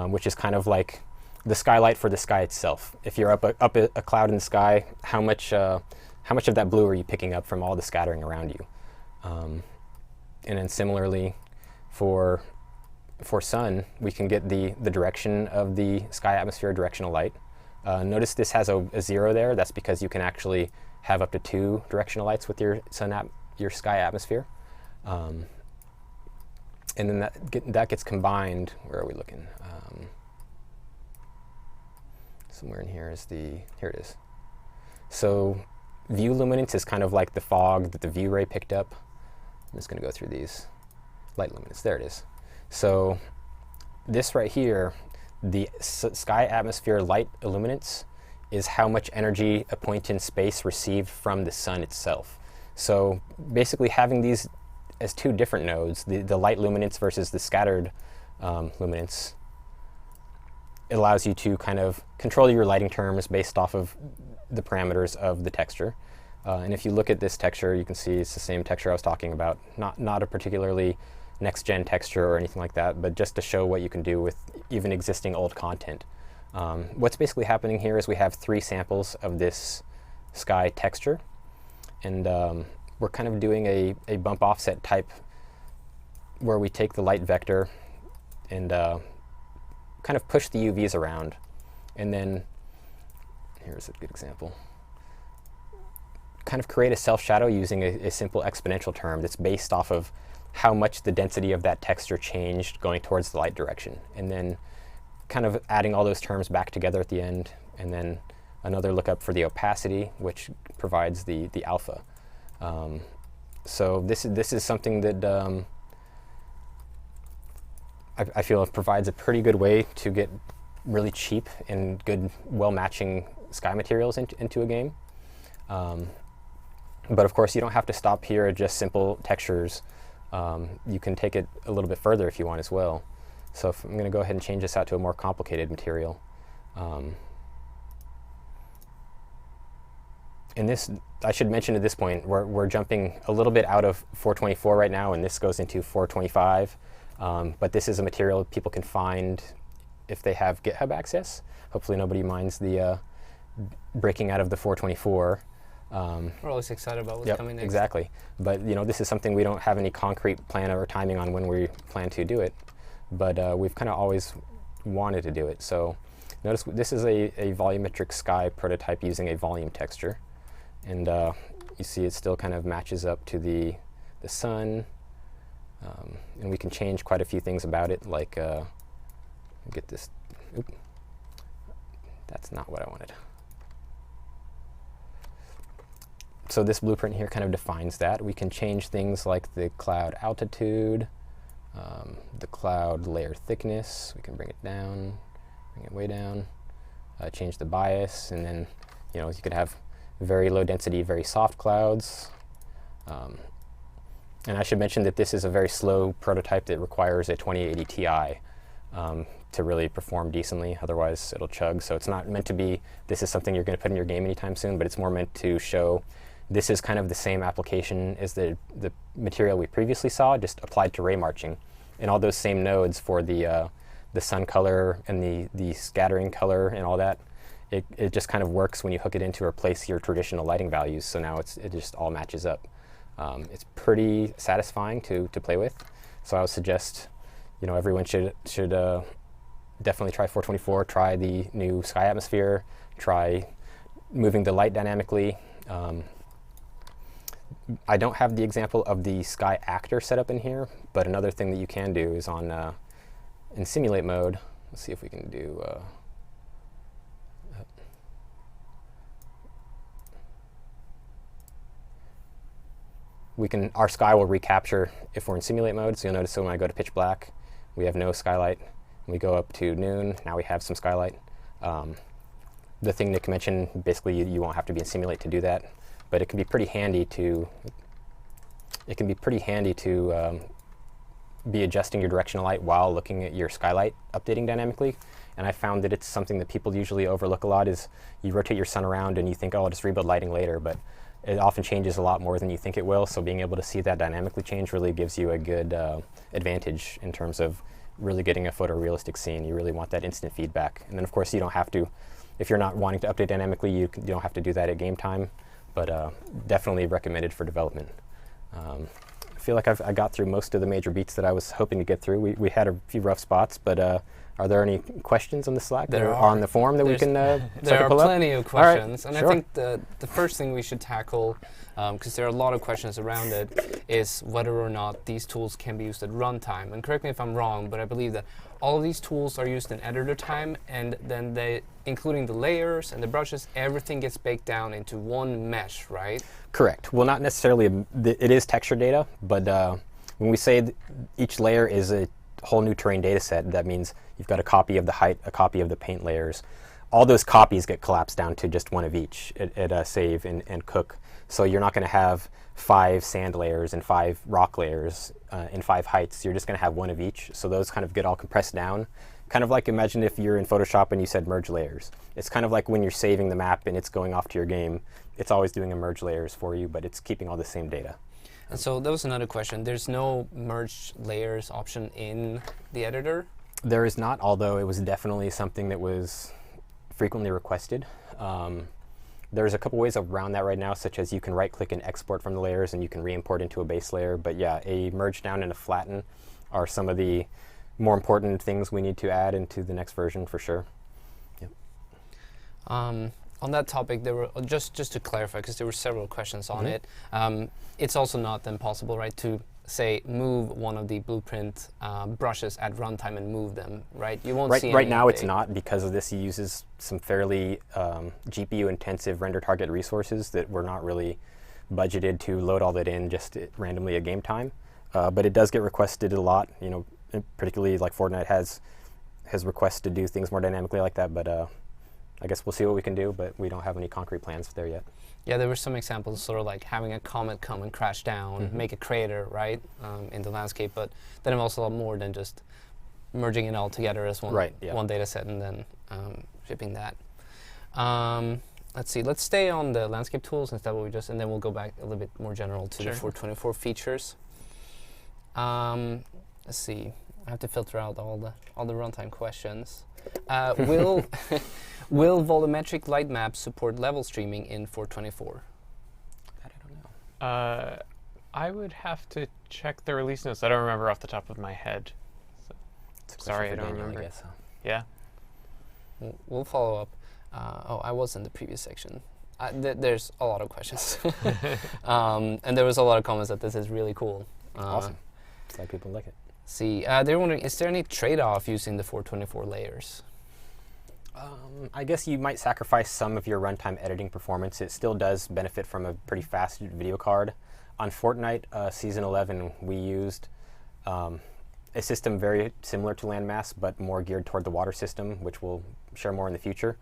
Speaker 4: which is kind of like the skylight for the sky itself. If you're up a cloud in the sky, how much of that blue are you picking up from all the scattering around you? And then similarly, for sun, we can get the direction of the sky atmosphere directional light. Notice this has a 0 there. That's because you can actually have up to 2 directional lights with your your sky atmosphere. And then that gets combined. Where are we looking? Somewhere in here here it is. So view luminance is kind of like the fog that the view ray picked up. I'm just going to go through these. Light luminance, there it is. So this right here, the sky atmosphere light illuminance is how much energy a point in space received from the sun itself. So basically having these as 2 different nodes, the light luminance versus the scattered luminance, it allows you to kind of control your lighting terms based off of the parameters of the texture. And if you look at this texture, you can see it's the same texture I was talking about, not a particularly next-gen texture or anything like that, but just to show what you can do with even existing old content. What's basically happening here is we have 3 samples of this sky texture, and we're kind of doing a bump offset type where we take the light vector and kind of push the UVs around, and then here's a good example. Kind of create a self-shadow using a simple exponential term that's based off of how much the density of that texture changed going towards the light direction, and then kind of adding all those terms back together at the end, and then another lookup for the opacity, which provides the alpha. So this is something that I feel it provides a pretty good way to get really cheap and good, well-matching sky materials into a game. But of course, you don't have to stop here at just simple textures. You can take it a little bit further if you want as well. So I'm going to go ahead and change this out to a more complicated material. And this, I should mention at this point, we're jumping a little bit out of 424 right now, and this goes into 425. But this is a material people can find if they have GitHub access. Hopefully nobody minds the breaking out of the 424.
Speaker 2: We're always excited about what's
Speaker 4: Yep,
Speaker 2: coming next.
Speaker 4: exactly. But this is something we don't have any concrete plan or timing on when we plan to do it. But we've kind of always wanted to do it. So notice this is a volumetric sky prototype using a volume texture. And you see it still kind of matches up to the sun. And we can change quite a few things about it, like get this. Oop, that's not what I wanted. So this blueprint here kind of defines that. We can change things like the cloud altitude, the cloud layer thickness. We can bring it down, bring it way down, change the bias, and then you could have very low density, very soft clouds. And I should mention that this is a very slow prototype that requires a 2080 Ti to really perform decently. Otherwise, it'll chug. So it's not meant to be, this is something you're going to put in your game anytime soon, but it's more meant to show this is kind of the same application as the material we previously saw, just applied to ray marching. And all those same nodes for the sun color and the scattering color and all that, it just kind of works when you hook it in to replace your traditional lighting values. So now it just all matches up. It's pretty satisfying to play with. So I would suggest, everyone should definitely try 424, try the new sky atmosphere, try moving the light dynamically. I don't have the example of the sky actor set up in here, but another thing that you can do is in simulate mode. Let's see if we can do. Our sky will recapture if we're in simulate mode. So you'll notice when I go to pitch black, we have no skylight. When we go up to noon, now we have some skylight. The thing Nick mentioned, basically you won't have to be in simulate to do that, but it can be pretty handy to be adjusting your directional light while looking at your skylight updating dynamically. And I found that it's something that people usually overlook a lot is you rotate your sun around and you think, oh, I'll just rebuild lighting later, but it often changes a lot more than you think it will. So being able to see that dynamically change really gives you a good advantage in terms of really getting a photorealistic scene. You really want that instant feedback. And then of course you don't have to, if you're not wanting to update dynamically, you don't have to do that at game time, but definitely recommended for development. I feel like I got through most of the major beats that I was hoping to get through. We had a few rough spots, but are there any questions on the Slack or on the forum that we can
Speaker 2: there are plenty of questions,
Speaker 4: right,
Speaker 2: and
Speaker 4: sure.
Speaker 2: I think the first thing we should tackle, because there are a lot of questions around it, is whether or not these tools can be used at runtime. And correct me if I'm wrong, but I believe that all of these tools are used in editor time, and then they, including the layers and the brushes, everything gets baked down into one mesh, right?
Speaker 4: Correct. Well, not necessarily. It is texture data, but when we say each layer is a whole new terrain data set, that means you've got a copy of the height, a copy of the paint layers. All those copies get collapsed down to just one of each at save and cook. So you're not going to have 5 sand layers and 5 rock layers in 5 heights. You're just going to have one of each. So those kind of get all compressed down. Kind of like, imagine if you're in Photoshop and you said merge layers. It's kind of like when you're saving the map and it's going off to your game. It's always doing a merge layers for you, but it's keeping all the same data.
Speaker 2: And so that was another question. There's no merge layers option in the editor?
Speaker 4: There is not, although it was definitely something that was frequently requested. There's a couple ways around that right now, such as you can right-click and export from the layers and you can re-import into a base layer. But yeah, a merge down and a flatten are some of the more important things we need to add into the next version for sure. Yep.
Speaker 2: On that topic, there were just to clarify, because there were several questions on it. It's also not then possible, right, to say move one of the blueprint brushes at runtime and move them, right? You won't see
Speaker 4: right now. It's not, because of this. It uses some fairly GPU-intensive render target resources that were not really budgeted to load all that in just randomly at game time. But it does get requested a lot. Particularly like Fortnite has requests to do things more dynamically like that. But I guess we'll see what we can do, but we don't have any concrete plans there yet.
Speaker 2: Yeah, there were some examples, sort of like having a comet come and crash down, make a crater, right, in the landscape. But then it was a lot more than just merging it all together as one, one data set and then shipping that. Let's see. Let's stay on the landscape tools instead of what we just, and then we'll go back a little bit more general to the 424 features. Let's see. I have to filter out all the runtime questions. Will volumetric light maps support level streaming in 424?
Speaker 3: I would have to check the release notes. I don't remember off the top of my head. So,
Speaker 4: It's a question
Speaker 3: sorry,
Speaker 4: for
Speaker 3: I don't
Speaker 4: Daniel,
Speaker 3: remember.
Speaker 4: guess, huh?
Speaker 3: Yeah.
Speaker 2: We'll follow up. I was in the previous section. There's a lot of questions. And there was a lot of comments that this is really cool.
Speaker 4: Awesome. It's like people like it.
Speaker 2: See, they're wondering, is there any trade-off using the 424 layers?
Speaker 4: I guess you might sacrifice some of your runtime editing performance. It still does benefit from a pretty fast video card. On Fortnite Season 11, we used a system very similar to Landmass, but more geared toward the water system, which we'll share more in the future.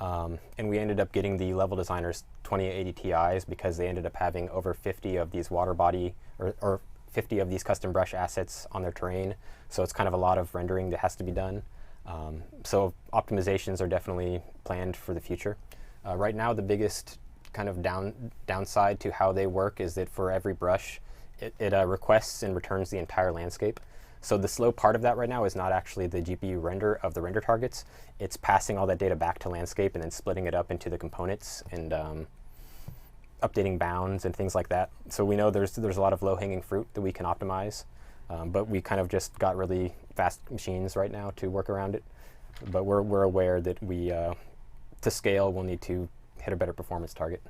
Speaker 4: And we ended up getting the level designers 2080 Ti's because they ended up having over 50 of these water body or 50 of these custom brush assets on their terrain. So it's kind of a lot of rendering that has to be done. So optimizations are definitely planned for the future. Right now, the biggest kind of downside to how they work is that for every brush, it requests and returns the entire landscape. So the slow part of that right now is not actually the GPU render of the render targets. It's passing all that data back to landscape and then splitting it up into the components and updating bounds and things like that. So we know there's a lot of low-hanging fruit that we can optimize, but we kind of just got really fast machines right now to work around it. But we're aware that we, to scale, we'll need to hit a better performance target.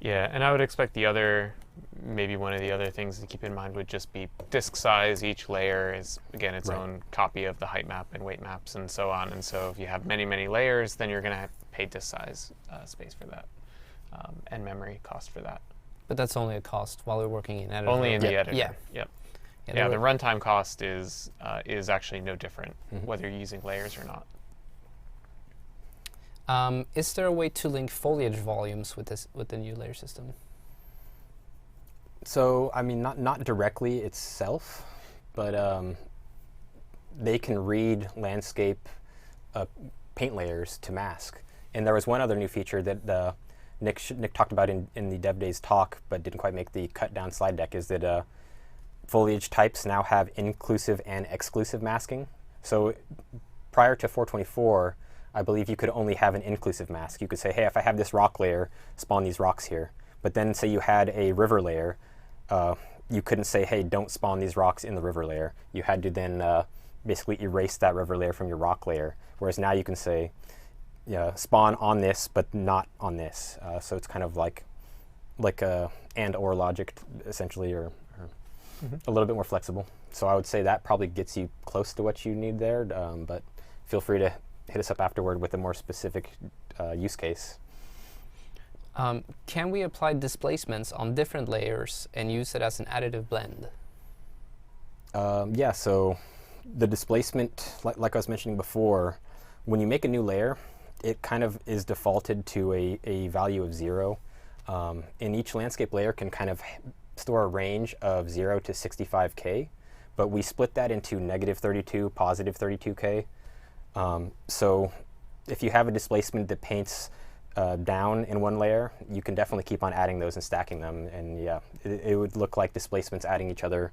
Speaker 3: Yeah, and I would expect maybe one of the other things to keep in mind would just be disk size. Each layer is, again, its own copy of the height map and weight maps and so on. And so if you have many, many layers, then you're going to pay disk size space for that and memory cost for that.
Speaker 2: But that's only a cost while we're working in editor.
Speaker 3: Only in the editor.
Speaker 2: Yeah.
Speaker 3: Yep.
Speaker 2: Yeah,
Speaker 3: Yeah, the runtime cost is actually no different whether you're using layers or not.
Speaker 2: Is there a way to link foliage volumes with the new layer system?
Speaker 4: So, I mean, not directly itself, but they can read landscape paint layers to mask. And there was one other new feature that Nick talked about in the Dev Days talk, but didn't quite make the cut down slide deck, is that foliage types now have inclusive and exclusive masking. So prior to 424, I believe you could only have an inclusive mask. You could say, hey, if I have this rock layer, spawn these rocks here. But then say you had a river layer, you couldn't say, hey, don't spawn these rocks in the river layer. You had to then basically erase that river layer from your rock layer. Whereas now you can say, spawn on this, but not on this. So it's kind of like a and/or logic, essentially, or a little bit more flexible. So I would say that probably gets you close to what you need there, but feel free to hit us up afterward with a more specific use case.
Speaker 2: Can we apply displacements on different layers and use it as an additive blend?
Speaker 4: Yeah, so the displacement, like I was mentioning before, when you make a new layer, it kind of is defaulted to a value of 0. And each landscape layer can kind of store a range of 0 to 65K, but we split that into -32, +32K. So if you have a displacement that paints down in one layer, you can definitely keep on adding those and stacking them. And yeah, it would look like displacements adding each other.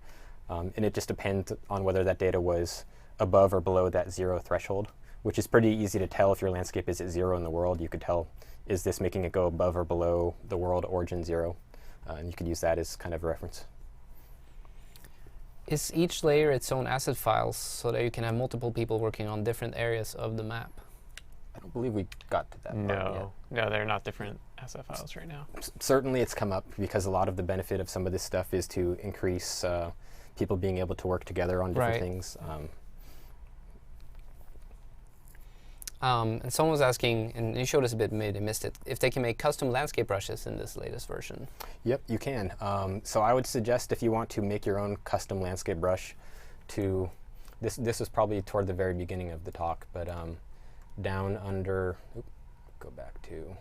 Speaker 4: And it just depends on whether that data was above or below that 0 threshold, which is pretty easy to tell if your landscape is at 0 in the world. You could tell, is this making it go above or below the world origin 0? And you could use that as kind of a reference.
Speaker 2: Is each layer its own asset files so that you can have multiple people working on different areas of the map?
Speaker 4: I don't believe we got to that part yet.
Speaker 3: No, they're not different asset files right now.
Speaker 4: Certainly it's come up because a lot of the benefit of some of this stuff is to increase people being able to work together on different things.
Speaker 2: And someone was asking, and you showed us a bit, maybe they missed it, if they can make custom landscape brushes in this latest version.
Speaker 4: Yep, you can. So I would suggest if you want to make your own custom landscape brush, this was probably toward the very beginning of the talk, but down under, go back to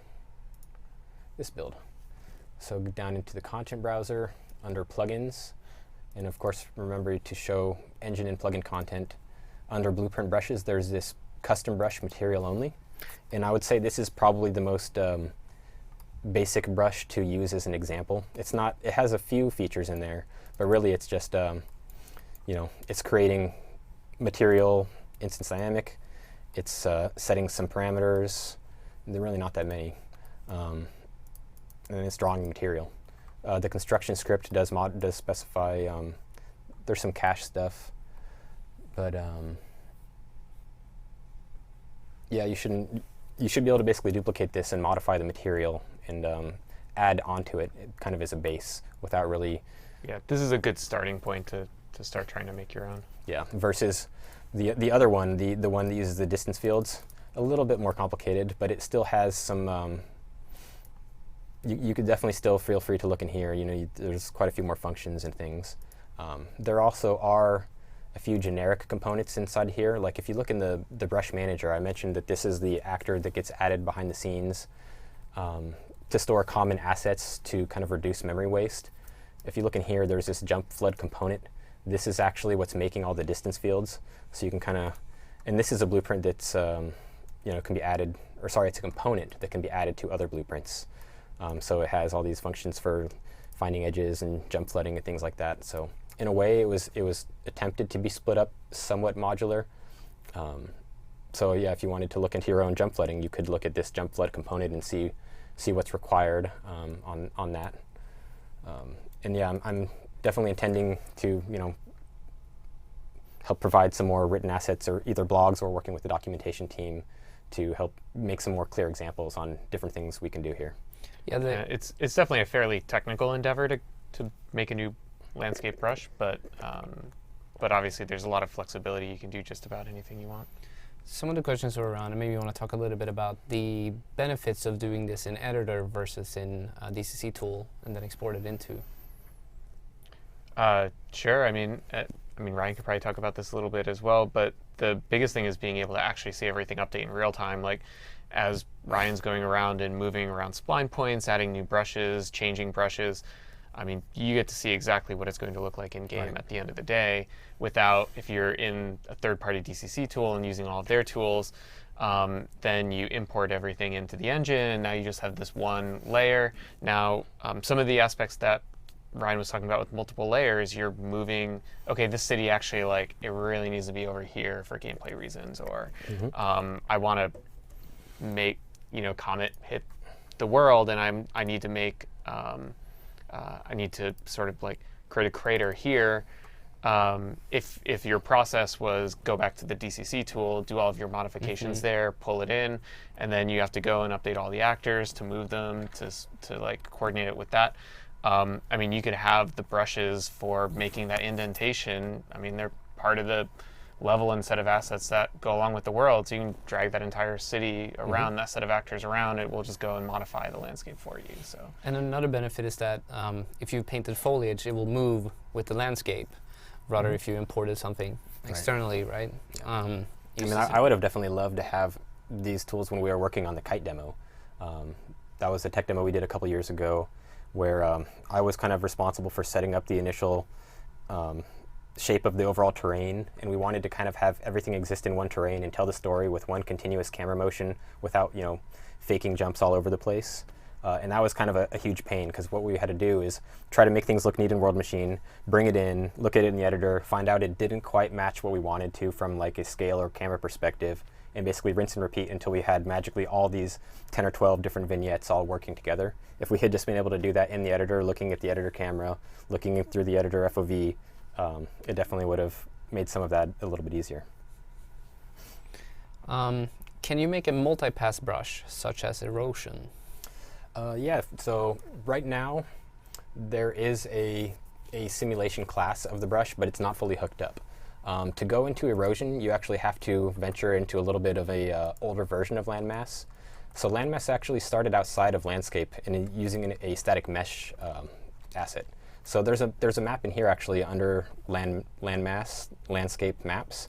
Speaker 4: this build. So down into the content browser, under plugins, and of course remember to show engine and plugin content. Under blueprint brushes, there's this custom brush material only, and I would say this is probably the most basic brush to use as an example. It's not, it has a few features in there, but really it's just it's creating material instance dynamic, it's setting some parameters, they're really not that many, and it's drawing material. The construction script does specify, there's some cache stuff, but yeah, you should be able to basically duplicate this and modify the material and add onto it kind of as a base without really.
Speaker 3: Yeah, this is a good starting point to start trying to make your own.
Speaker 4: Yeah, versus the other one, the one that uses the distance fields, a little bit more complicated, but it still has some. You could definitely still feel free to look in here. You know, there's quite a few more functions and things. There also are a few generic components inside here. Like if you look in the brush manager, I mentioned that this is the actor that gets added behind the scenes to store common assets to kind of reduce memory waste. If you look in here, there's this jump flood component. This is actually what's making all the distance fields. So you can kind of, and this is a blueprint that's, can be added, or sorry, it's a component that can be added to other blueprints. So it has all these functions for finding edges and jump flooding and things like that. So in a way, it was attempted to be split up somewhat modular. So yeah, if you wanted to look into your own jump flooding, you could look at this jump flood component and see what's required on that. And yeah, I'm definitely intending to help provide some more written assets or either blogs or working with the documentation team to help make some more clear examples on different things we can do here.
Speaker 3: Yeah, it's definitely a fairly technical endeavor to make a new landscape brush, but obviously there's a lot of flexibility. You can do just about anything you want.
Speaker 2: Some of the questions are around, and maybe you want to talk a little bit about the benefits of doing this in editor versus in a DCC tool and then export it into.
Speaker 3: Sure. I mean, Ryan could probably talk about this a little bit as well, but the biggest thing is being able to actually see everything update in real time. Like, as Ryan's going around and moving around spline points, adding new brushes, changing brushes, I mean, you get to see exactly what it's going to look like in game at the end of the day. Without, if you're in a third-party DCC tool and using all of their tools, then you import everything into the engine, and now you just have this one layer. Now, some of the aspects that Ryan was talking about with multiple layers, you're moving, okay, this city actually, like, it really needs to be over here for gameplay reasons, or I want to make, Comet hit the world, and I need to make, I need to sort of like create a crater here. If your process was go back to the DCC tool, do all of your modifications there, pull it in, and then you have to go and update all the actors to move them to like coordinate it with that. I mean, you could have the brushes for making that indentation. I mean, they're part of the level and set of assets that go along with the world. So you can drag that entire city around, that set of actors around. It will just go and modify the landscape for you. So.
Speaker 2: And another benefit is that if you painted foliage, it will move with the landscape, rather if you imported something externally, right?
Speaker 4: I mean, I would have definitely loved to have these tools when we were working on the kite demo. That was a tech demo we did a couple years ago, where I was kind of responsible for setting up the initial shape of the overall terrain, and we wanted to kind of have everything exist in one terrain and tell the story with one continuous camera motion without, faking jumps all over the place. And that was kind of a huge pain, because what we had to do is try to make things look neat in World Machine, bring it in, look at it in the editor, find out it didn't quite match what we wanted to from like a scale or camera perspective, and basically rinse and repeat until we had magically all these 10 or 12 different vignettes all working together. If we had just been able to do that in the editor, looking at the editor camera, looking through the editor FOV, it definitely would have made some of that a little bit easier.
Speaker 2: Can you make a multi-pass brush, such as erosion?
Speaker 4: Yeah, so right now there is a simulation class of the brush, but it's not fully hooked up. To go into erosion, you actually have to venture into a little bit of a older version of landmass. So landmass actually started outside of landscape and using a static mesh asset. So there's a map in here actually under landmass landscape maps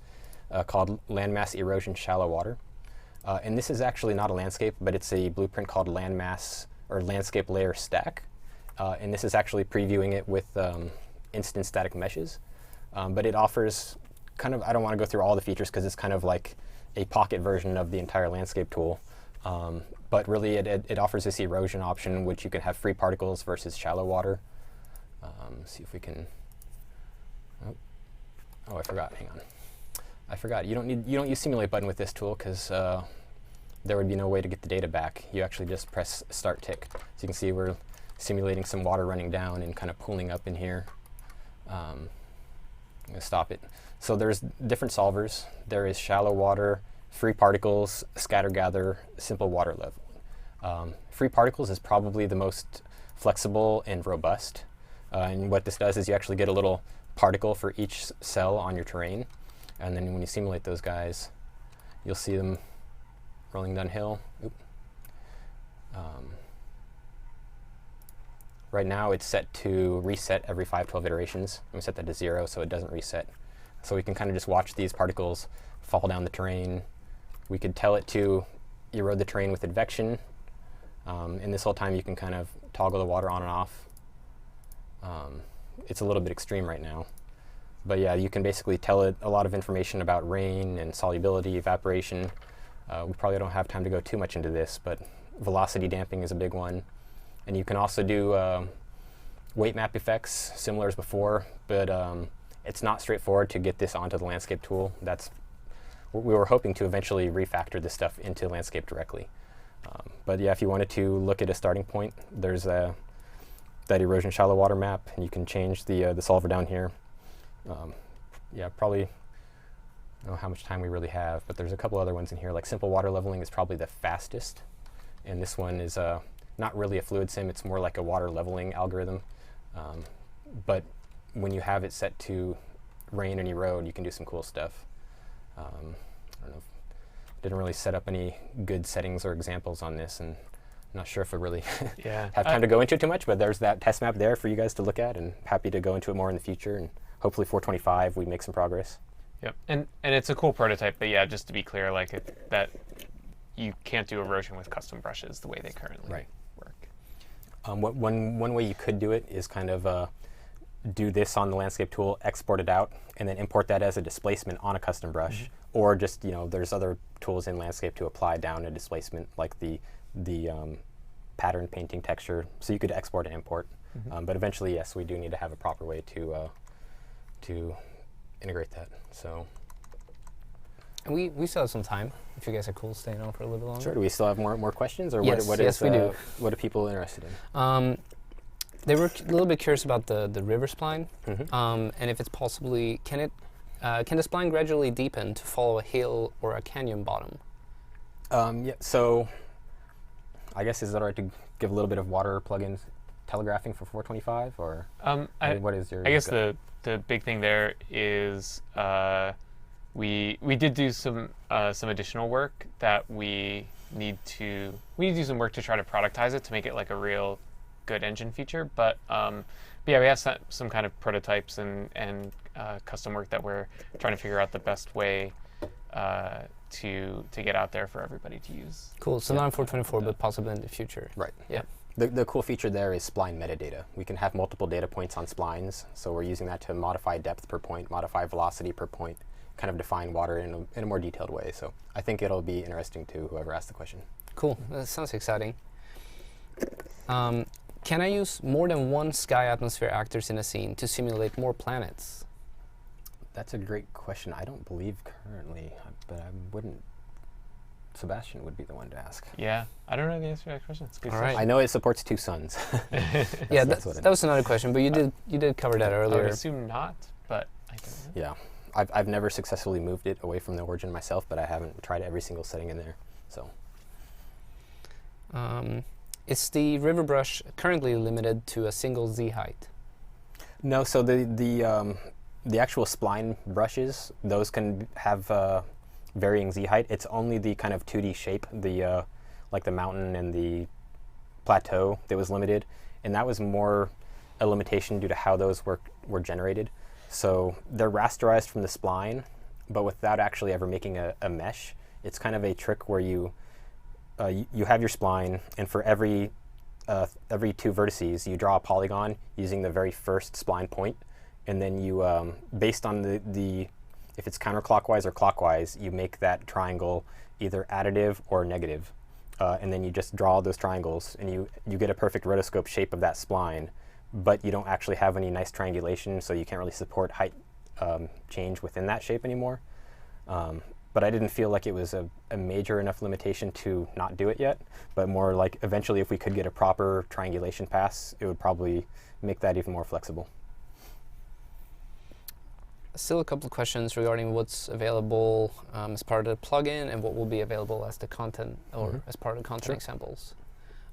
Speaker 4: called landmass erosion shallow water. And this is actually not a landscape, but it's a blueprint called landmass or landscape layer stack. And this is actually previewing it with instant static meshes. But it offers kind of, I don't want to go through all the features because it's kind of like a pocket version of the entire landscape tool. But really it offers this erosion option, which you can have free particles versus shallow water. See if we can, oh, I forgot, hang on. I forgot, you don't use simulate button with this tool because there would be no way to get the data back. You actually just press start tick. So you can see we're simulating some water running down and kind of pooling up in here. I'm going to stop it. So there's different solvers. There is shallow water, free particles, scatter gather, simple water leveling. Free particles is probably the most flexible and robust. And what this does is you actually get a little particle for each cell on your terrain. And then when you simulate those guys, you'll see them rolling downhill. Right now it's set to reset every 512 iterations. I'm going to set that to 0 so it doesn't reset. So we can kind of just watch these particles fall down the terrain. We could tell it to erode the terrain with advection. In this whole time you can kind of toggle the water on and off. It's a little bit extreme right now. But yeah, you can basically tell it a lot of information about rain and solubility, evaporation. We probably don't have time to go too much into this, but velocity damping is a big one. And you can also do weight map effects, similar as before, but it's not straightforward to get this onto the landscape tool. We were hoping to eventually refactor this stuff into landscape directly. But yeah, if you wanted to look at a starting point, there's that erosion shallow water map, and you can change the solver down here. Yeah, probably, I don't know how much time we really have, but there's a couple other ones in here, like simple water leveling is probably the fastest. And this one is not really a fluid sim, it's more like a water leveling algorithm. But when you have it set to rain and erode, you can do some cool stuff. I don't know, didn't really set up any good settings or examples on this, and I'm not sure if we really have time to go into it too much, but there's that test map there for you guys to look at, and happy to go into it more in the future, and hopefully 425 we make some progress.
Speaker 3: Yep, and it's a cool prototype, but yeah, just to be clear, like that you can't do erosion with custom brushes the way they currently work.
Speaker 4: One way you could do it is kind of do this on the landscape tool, export it out, and then import that as a displacement on a custom brush. Or just, there's other tools in landscape to apply down a displacement, like the pattern painting texture. So you could export and import. But eventually, yes, we do need to have a proper way to integrate that. So.
Speaker 2: And we still have some time, if you guys are cool staying on for a little bit longer.
Speaker 4: Sure. Do we still have more questions? Or
Speaker 2: yes, yes, we do.
Speaker 4: What are people interested in?
Speaker 2: They were a little bit curious about the river spline, and if it's possibly, can the spline gradually deepen to follow a hill or a canyon bottom?
Speaker 4: Yeah, so I guess is it all right to give a little bit of water plugins telegraphing for 425, or what is your?
Speaker 3: I guess the big thing there is we did do some additional work that we need to do some work to try to productize it to make it like a real good engine feature, but yeah, we have some kind of prototypes and custom work that we're trying to figure out the best way to get out there for everybody to use.
Speaker 2: Cool. So not in 424, but possibly in the future.
Speaker 4: Right.
Speaker 2: Yeah.
Speaker 4: The cool feature there is spline metadata. We can have multiple data points on splines, so we're using that to modify depth per point, modify velocity per point, kind of define water in a more detailed way. So I think it'll be interesting to whoever asked the question.
Speaker 2: Cool. That sounds exciting. Can I use more than one sky atmosphere actors in a scene to simulate more planets?
Speaker 4: That's a great question. I don't believe currently, but I wouldn't. Sebastian would be the one to ask.
Speaker 3: Yeah, I don't know the answer to that question. It's a good
Speaker 2: All
Speaker 3: question.
Speaker 2: right.
Speaker 4: I know it supports 2 suns.
Speaker 2: Yeah, that was another question, but you did cover that earlier.
Speaker 3: I would assume not, but I don't know.
Speaker 4: Yeah, I've never successfully moved it away from the origin myself, but I haven't tried every single setting in there. So.
Speaker 2: Is the river brush currently limited to a single Z height?
Speaker 4: No, so the actual spline brushes, those can have varying Z height. It's only the kind of 2D shape, like the mountain and the plateau that was limited, and that was more a limitation due to how those were generated. So they're rasterized from the spline, but without actually ever making a mesh. It's kind of a trick where you have your spline, and for every 2 vertices, you draw a polygon using the very first spline point, and then you, based on the if it's counterclockwise or clockwise, you make that triangle either additive or negative, and then you just draw those triangles, and you get a perfect rotoscope shape of that spline, but you don't actually have any nice triangulation, so you can't really support height change within that shape anymore. but I didn't feel like it was a major enough limitation to not do it yet, but more like eventually if we could get a proper triangulation pass, it would probably make that even more flexible.
Speaker 2: Still a couple of questions regarding what's available as part of the plugin and what will be available as the content or as part of the content examples.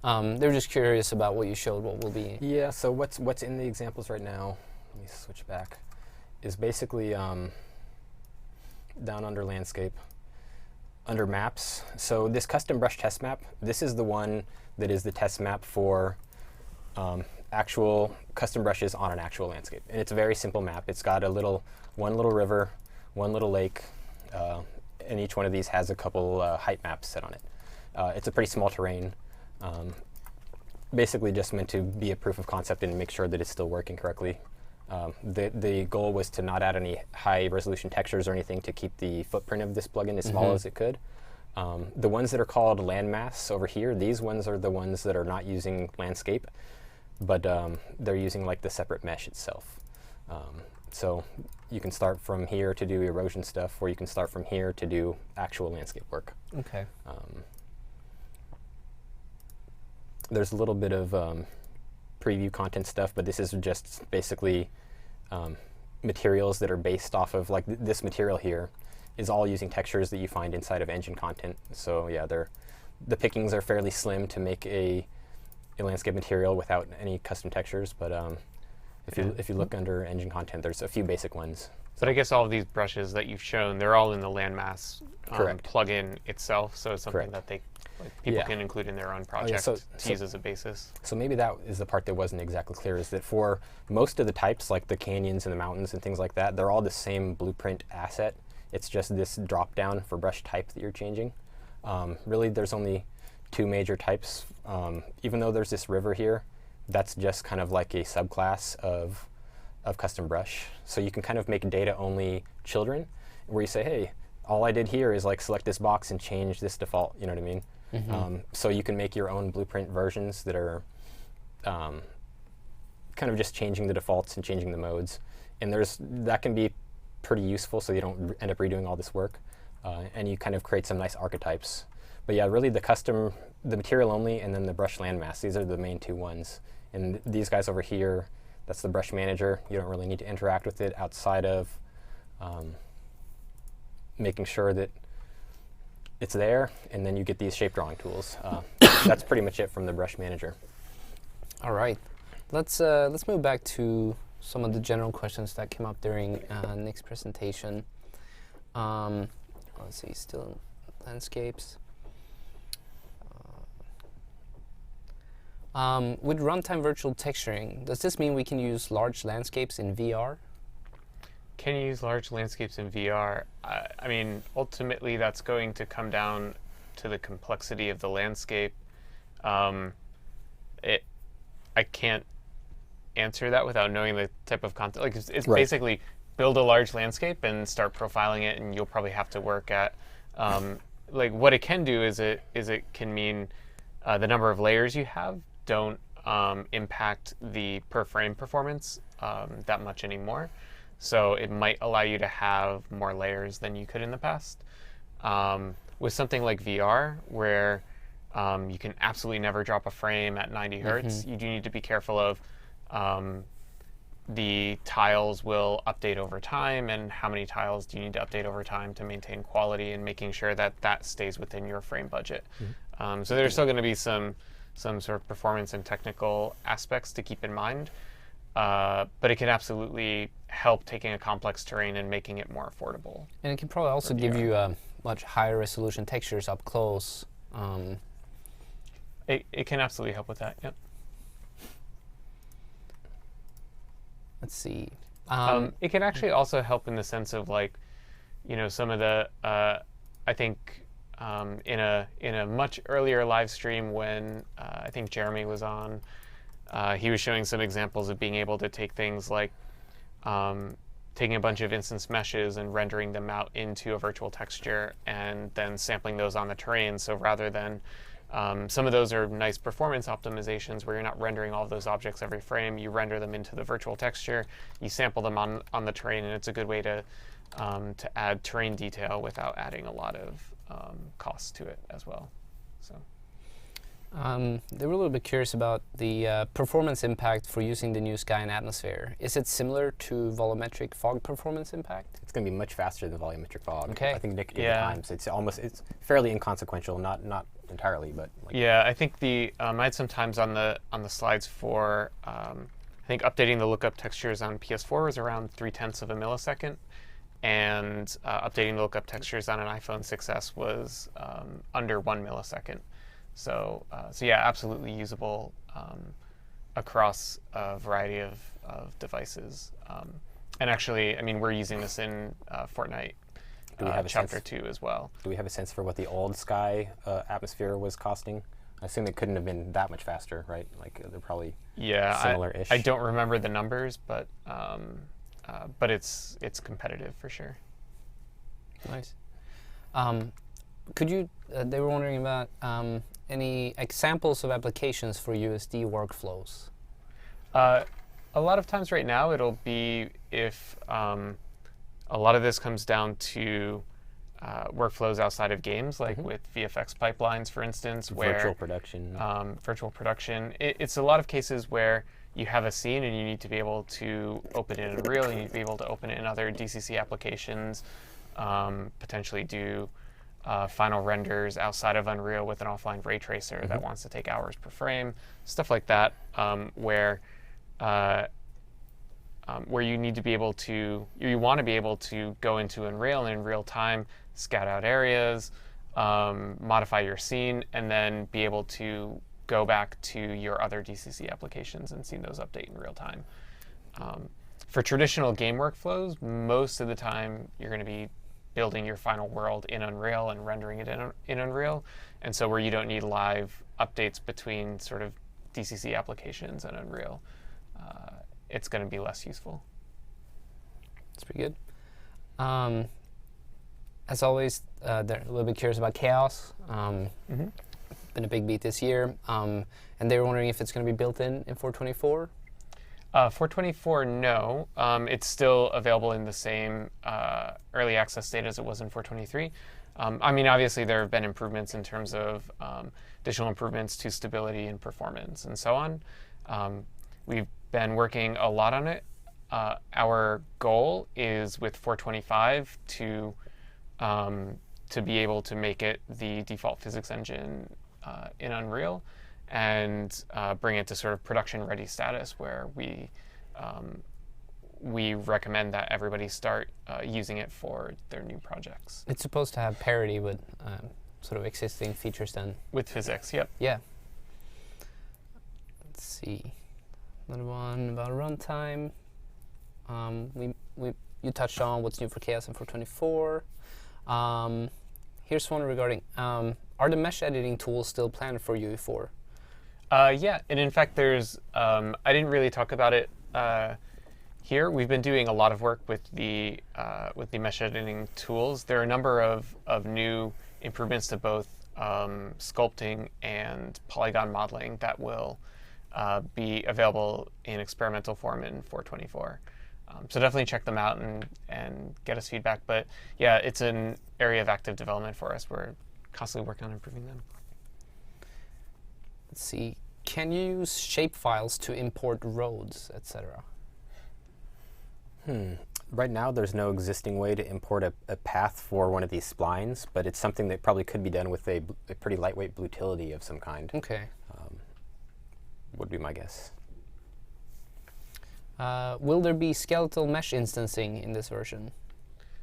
Speaker 2: They're just curious about what you showed, what will be.
Speaker 4: Yeah, so what's in the examples right now, let me switch back, is basically down under landscape, under maps. So this custom brush test map, this is the one that is the test map for actual custom brushes on an actual landscape. And it's a very simple map. It's got one little river, one little lake, and each one of these has a couple height maps set on it. It's a pretty small terrain. Basically just meant to be a proof of concept and make sure that it's still working correctly. The goal was to not add any high resolution textures or anything to keep the footprint of this plugin as small as it could. The ones that are called landmass over here, these ones are the ones that are not using landscape, but they're using like the separate mesh itself. So you can start from here to do erosion stuff, or you can start from here to do actual landscape work.
Speaker 2: Okay.
Speaker 4: There's a little bit of preview content stuff, but this is just basically materials that are based off of, like this material here is all using textures that you find inside of engine content. So yeah, the pickings are fairly slim to make a landscape material without any custom textures, but if you look under engine content, there's a few basic ones.
Speaker 3: But I guess all of these brushes that you've shown, they're all in the landmass plugin itself, so it's something that people can include in their own project to use as a basis. So maybe that is the part that wasn't exactly clear, is that for most of the types, like the canyons and the mountains and things like that, they're all the same blueprint asset. It's just this drop down for brush type that you're changing. Really, there's only two major types. Even though there's this river here, that's just kind of like a subclass of custom brush. So you can kind of make data only children, where you say, hey, all I did here is like select this box and change this default, you know what I mean? So you can make your own blueprint versions that are kind of just changing the defaults and changing the modes. And that can be pretty useful, so you don't end up redoing all this work. And you kind of create some nice archetypes. But yeah, really the material only and then the brush landmass, these are the main two ones. And these guys over here, that's the brush manager. You don't really need to interact with it outside of making sure that it's there, and then you get these shape drawing tools. That's pretty much it from the brush manager.
Speaker 2: All right, let's move back to some of the general questions that came up during Nick's presentation. Let's see, still landscapes. With runtime virtual texturing, does this mean we can use large landscapes in VR?
Speaker 3: Can you use large landscapes in VR? I mean, ultimately, that's going to come down to the complexity of the landscape. I can't answer that without knowing the type of content. Like, it's basically build a large landscape and start profiling it, and you'll probably have to work at like what it can do is it can mean the number of layers you have don't impact the per frame performance that much anymore. So it might allow you to have more layers than you could in the past. With something like VR, where you can absolutely never drop a frame at 90 hertz, you do need to be careful of the tiles will update over time, and how many tiles do you need to update over time to maintain quality, and making sure that that stays within your frame budget. So there's still going to be some sort of performance and technical aspects to keep in mind. But it can absolutely help taking a complex terrain and making it more affordable.
Speaker 2: And it can probably also give you much higher resolution textures up close.
Speaker 3: It can absolutely help with that, yep.
Speaker 2: Let's see.
Speaker 3: It can actually also help in the sense of, like, you know, some of the, I think in a much earlier live stream when I think Jeremy was on, he was showing some examples of being able to take things like taking a bunch of instance meshes and rendering them out into a virtual texture and then sampling those on the terrain. So rather than, some of those are nice performance optimizations where you're not rendering all of those objects every frame. You render them into the virtual texture, you sample them on the terrain, and it's a good way to to add terrain detail without adding a lot of cost to it as well. So.
Speaker 2: They were a little bit curious about the performance impact for using the new sky and atmosphere. Is it similar to volumetric fog performance impact?
Speaker 4: It's going to be much faster than volumetric fog.
Speaker 2: Okay.
Speaker 4: I think Nick gave the times. It's fairly inconsequential, not entirely, but like
Speaker 3: yeah. I think I had some times on the slides for I think updating the lookup textures on PS4 was around 0.3 of a millisecond, and updating the lookup textures on an iPhone 6s was under 1 millisecond. So yeah, absolutely usable across a variety of devices. And actually, I mean, we're using this in Fortnite Chapter 2 as well.
Speaker 4: Do we have a sense for what the old Sky atmosphere was costing? I assume it couldn't have been that much faster, right? Like they're probably similar-ish.
Speaker 3: I don't remember the numbers, but it's competitive for sure.
Speaker 2: Nice. Could you? They were wondering about any examples of applications for USD workflows.
Speaker 3: A lot of times right now it'll be if a lot of this comes down to workflows outside of games, like with VFX pipelines, for instance, where
Speaker 4: virtual production.
Speaker 3: It's a lot of cases where you have a scene and you need to be able to open it in Unreal, you need to be able to open it in other DCC applications, potentially do final renders outside of Unreal with an offline ray tracer that wants to take hours per frame, stuff like that, where you need to be able to, you want to be able to go into Unreal and in real time scout out areas, modify your scene, and then be able to go back to your other DCC applications and see those update in real time. For traditional game workflows, most of the time you're going to be building your final world in Unreal and rendering it in Unreal. And so where you don't need live updates between sort of DCC applications and Unreal, it's going to be less useful.
Speaker 2: That's pretty good. As always, they're a little bit curious about Chaos. Been a big beat this year. And they were wondering if it's going to be built in 424.
Speaker 3: 424, no. It's still available in the same early access state as it was in 423. I mean, obviously, there have been improvements in terms of additional improvements to stability and performance and so on. We've been working a lot on it. Our goal is with 425 to be able to make it the default physics engine in Unreal, and bring it to sort of production-ready status where we recommend that everybody start using it for their new projects.
Speaker 2: It's supposed to have parity with sort of existing features then.
Speaker 3: With physics, yep.
Speaker 2: Yeah. Let's see. Another one about runtime. You touched on what's new for Chaos and 424. Here's one regarding, are the mesh editing tools still planned for UE4?
Speaker 3: Yeah, and in fact, there's, I didn't really talk about it here. We've been doing a lot of work with the mesh editing tools. There are a number of new improvements to both sculpting and polygon modeling that will be available in experimental form in 424. So definitely check them out and get us feedback. But yeah, it's an area of active development for us. We're constantly working on improving them.
Speaker 2: Let's see. Can you use shapefiles to import roads, etc.?
Speaker 4: Right now, there's no existing way to import a path for one of these splines, but it's something that probably could be done with a pretty lightweight blutility of some kind.
Speaker 2: Okay.
Speaker 4: Would be my guess.
Speaker 2: Will there be skeletal mesh instancing in this version?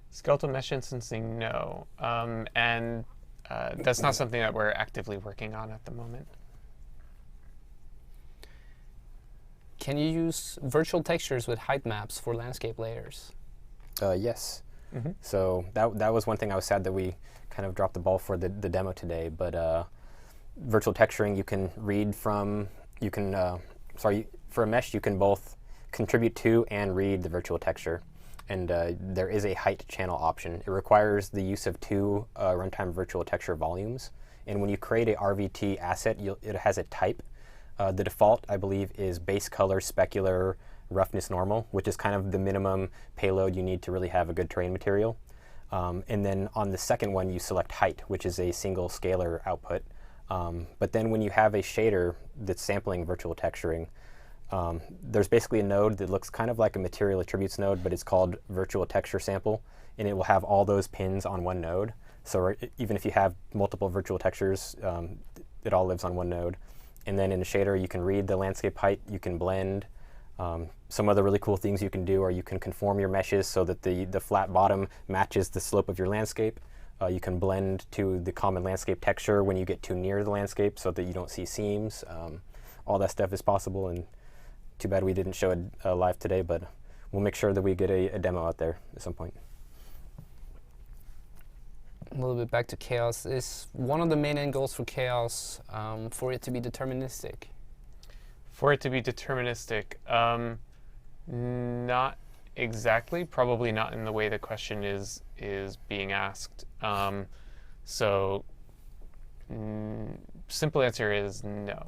Speaker 3: Skeletal mesh instancing, no. And that's not something that we're actively working on at the moment.
Speaker 2: Can you use virtual textures with height maps for landscape layers?
Speaker 4: Yes. So that was one thing I was sad that we kind of dropped the ball for the demo today. But virtual texturing, you can read from, for a mesh, you can both contribute to and read the virtual texture. And there is a height channel option. It requires the use of 2 runtime virtual texture volumes. And when you create a RVT asset, it has a type. The default, I believe, is base color, specular, roughness normal, which is kind of the minimum payload you need to really have a good terrain material. And then on the second one, you select height, which is a single scalar output. But then when you have a shader that's sampling virtual texturing, there's basically a node that looks kind of like a material attributes node, but it's called virtual texture sample, and it will have all those pins on one node. So even if you have multiple virtual textures, it all lives on one node. And then in the shader, you can read the landscape height, you can blend. Some other really cool things you can do are you can conform your meshes so that the flat bottom matches the slope of your landscape. You can blend to the common landscape texture when you get too near the landscape so that you don't see seams. All that stuff is possible, and too bad we didn't show it live today, but we'll make sure that we get a demo out there at some point.
Speaker 2: A little bit back to chaos. Is one of the main end goals for chaos for it to be deterministic?
Speaker 3: For it to be deterministic, not exactly. Probably not in the way the question is being asked. So, simple answer is no.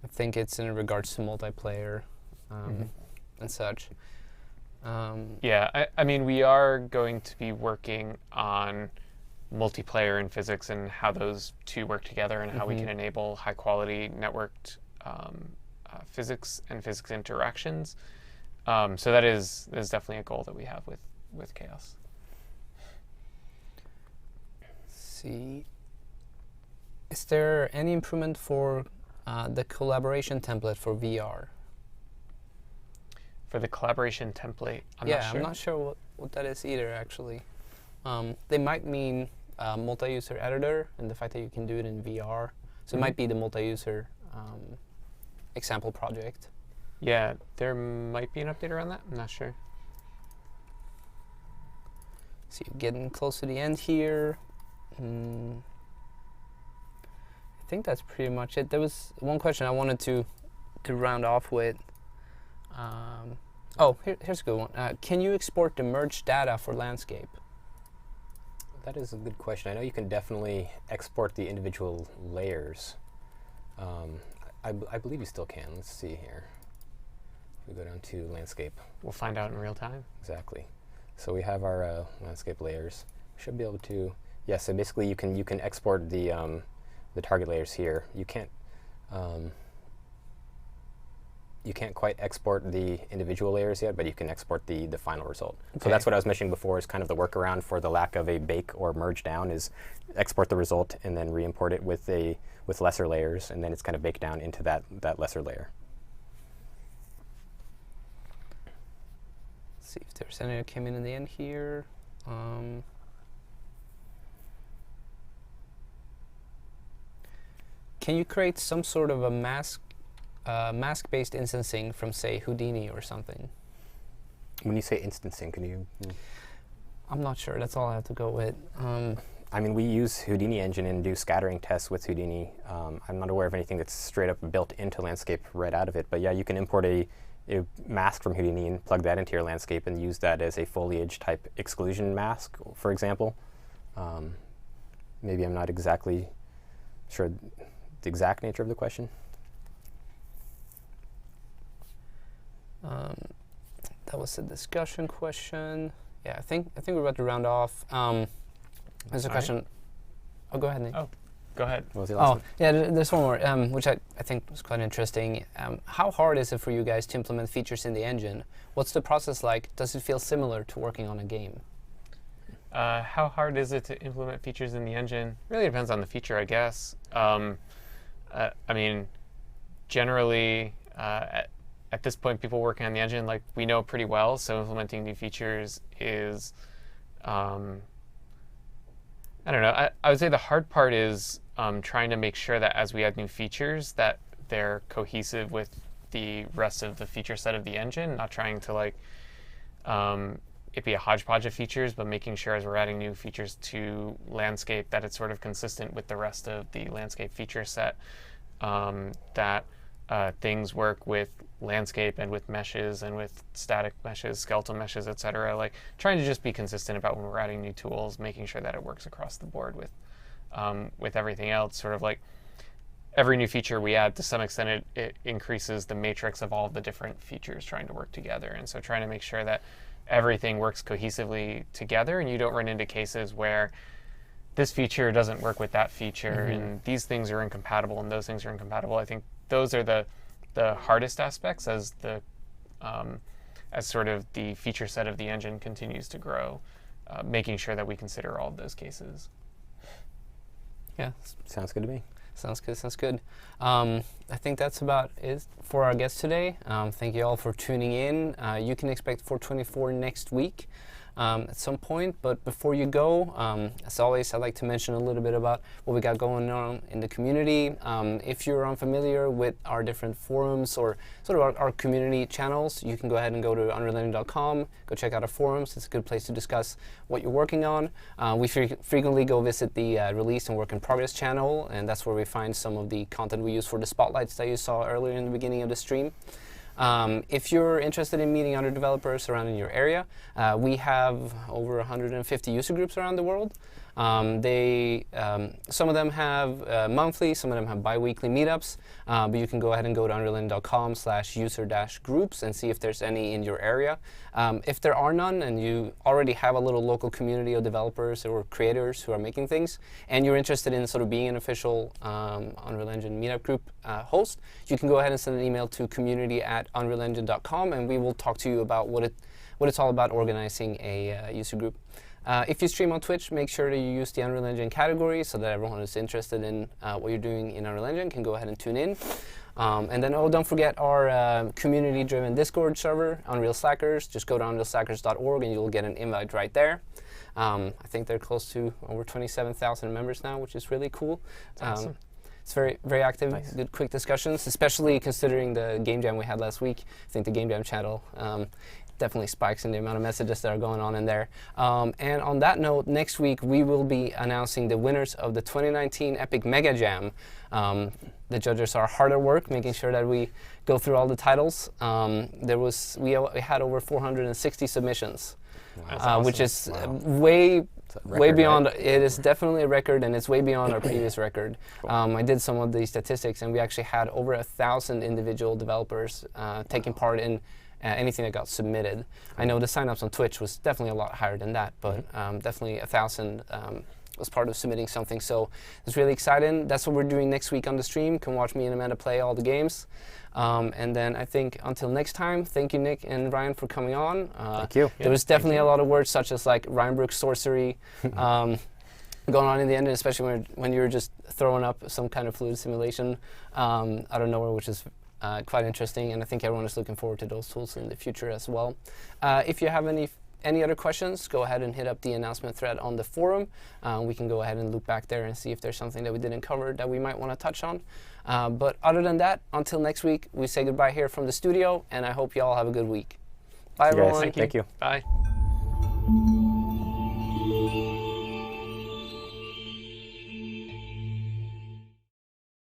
Speaker 2: I think it's in regards to multiplayer and such.
Speaker 3: Yeah, I mean, we are going to be working on multiplayer and physics and how those two work together and how we can enable high quality networked physics and physics interactions. So that is definitely a goal that we have with chaos.
Speaker 2: Let's see. Is there any improvement for the collaboration template for VR?
Speaker 3: For the collaboration template, I'm not sure
Speaker 2: what that is either, actually. They might mean multi-user editor and the fact that you can do it in VR. So it might be the multi-user example project.
Speaker 3: Yeah, there might be an update around that. I'm not sure.
Speaker 2: So you're getting close to the end here. I think that's pretty much it. There was one question I wanted to round off with. Here's a good one. Can you export the merged data for landscape?
Speaker 4: That is a good question. I know you can definitely export the individual layers. I believe you still can. Let's see here. If we go down to landscape.
Speaker 3: We'll find out in real time.
Speaker 4: Exactly. So we have our landscape layers. We should be able to. Yeah. So basically, you can export the target layers here. You can't quite export the individual layers yet, but you can export the final result. Okay. So that's what I was mentioning before is kind of the workaround for the lack of a bake or merge down is export the result and then re-import it with lesser layers, and then it's kind of baked down into that lesser layer.
Speaker 2: Let's see if there's any that came in the end here. Can you create some sort of a mask-based instancing from, say, Houdini or something?
Speaker 4: When you say instancing, can you?
Speaker 2: I'm not sure. That's all I have to go with.
Speaker 4: I mean, we use Houdini engine and do scattering tests with Houdini. I'm not aware of anything that's straight up built into landscape right out of it. But yeah, you can import a mask from Houdini and plug that into your landscape and use that as a foliage type exclusion mask, for example. Maybe I'm not exactly sure the exact nature of the question.
Speaker 2: That was a discussion question. Yeah, I think we're about to round off. There's a question. Oh, go ahead, Nick.
Speaker 3: Oh, go ahead.
Speaker 4: What was the last one?
Speaker 2: Yeah, there's one more, which I think was quite interesting. How hard is it for you guys to implement features in the engine? What's the process like? Does it feel similar to working on a game?
Speaker 3: How hard is it to implement features in the engine? Really depends on the feature, I guess. I mean, generally, at this point, people working on the engine, like, we know pretty well, so implementing new features is, I don't know. I would say the hard part is trying to make sure that as we add new features that they're cohesive with the rest of the feature set of the engine, not trying to, like, it be a hodgepodge of features, but making sure as we're adding new features to landscape that it's sort of consistent with the rest of the landscape feature set, that things work with landscape and with meshes and with static meshes, skeletal meshes, etc. Like, trying to just be consistent about when we're adding new tools, making sure that it works across the board with everything else. Sort of like every new feature we add, to some extent, it increases the matrix of all of the different features trying to work together. And so trying to make sure that everything works cohesively together and you don't run into cases where this feature doesn't work with that feature and these things are incompatible and those things are incompatible. I think those are the hardest aspects as sort of the feature set of the engine continues to grow, making sure that we consider all of those cases.
Speaker 2: Yeah,
Speaker 4: Sounds good to me.
Speaker 2: sounds good. Sounds good. I think that's about it for our guest today. Thank you all for tuning in. You can expect 424 next week at some point. But before you go, as always, I'd like to mention a little bit about what we got going on in the community. If you're unfamiliar with our different forums or sort of our community channels, you can go ahead and go to unrealengine.com, go check out our forums. It's a good place to discuss what you're working on. We frequently go visit the release and work in progress channel, and that's where we find some of the content we use for the spotlights that you saw earlier in the beginning of the stream. If you're interested in meeting other developers around in your area, we have over 150 user groups around the world. Some of them have monthly, some of them have bi-weekly meetups, but you can go ahead and go to unrealengine.com/user-groups and see if there's any in your area. If there are none and you already have a little local community of developers or creators who are making things, and you're interested in sort of being an official Unreal Engine meetup group host, you can go ahead and send an email to community@unrealengine.com and we will talk to you about what it's all about organizing a user group. If you stream on Twitch, make sure that you use the Unreal Engine category so that everyone who's interested in what you're doing in Unreal Engine can go ahead and tune in. And then, don't forget our community-driven Discord server, Unreal Slackers. Just go to unrealslackers.org and you'll get an invite right there. I think they're close to over 27,000 members now, which is really cool.
Speaker 3: Awesome.
Speaker 2: It's very, very active,
Speaker 4: Nice.
Speaker 2: good, quick discussions, especially considering the game jam we had last week. I think the game jam channel definitely spikes in the amount of messages that are going on in there. And on that note, next week we will be announcing the winners of the 2019 Epic Mega Jam. The judges are hard at work, making sure that we go through all the titles. We had over 460 submissions, which is way
Speaker 4: record,
Speaker 2: beyond.
Speaker 4: right?
Speaker 2: It is definitely a record, and it's way beyond our previous record. I did some of the statistics, and we actually had over 1,000 individual developers taking part in anything that got submitted. I know the signups on Twitch was definitely a lot higher than that, but definitely 1,000 was part of submitting something. So it's really exciting. That's what we're doing next week on the stream. Come watch me and Amanda play all the games. And then I think until next time, thank you, Nick and Ryan, for coming on.
Speaker 4: Thank you.
Speaker 2: There was definitely a lot of words such as like Ryan Brucks sorcery going on in the end, especially when you're just throwing up some kind of fluid simulation out of nowhere, which is quite interesting, and I think everyone is looking forward to those tools in the future as well. If you have any other questions, go ahead and hit up the announcement thread on the forum. We can go ahead and loop back there and see if there's something that we didn't cover that we might want to touch on. But other than that, until next week, we say goodbye here from the studio, and I hope you all have a good week. Bye,
Speaker 4: You guys.
Speaker 2: everyone.
Speaker 4: Thank you.
Speaker 3: Bye.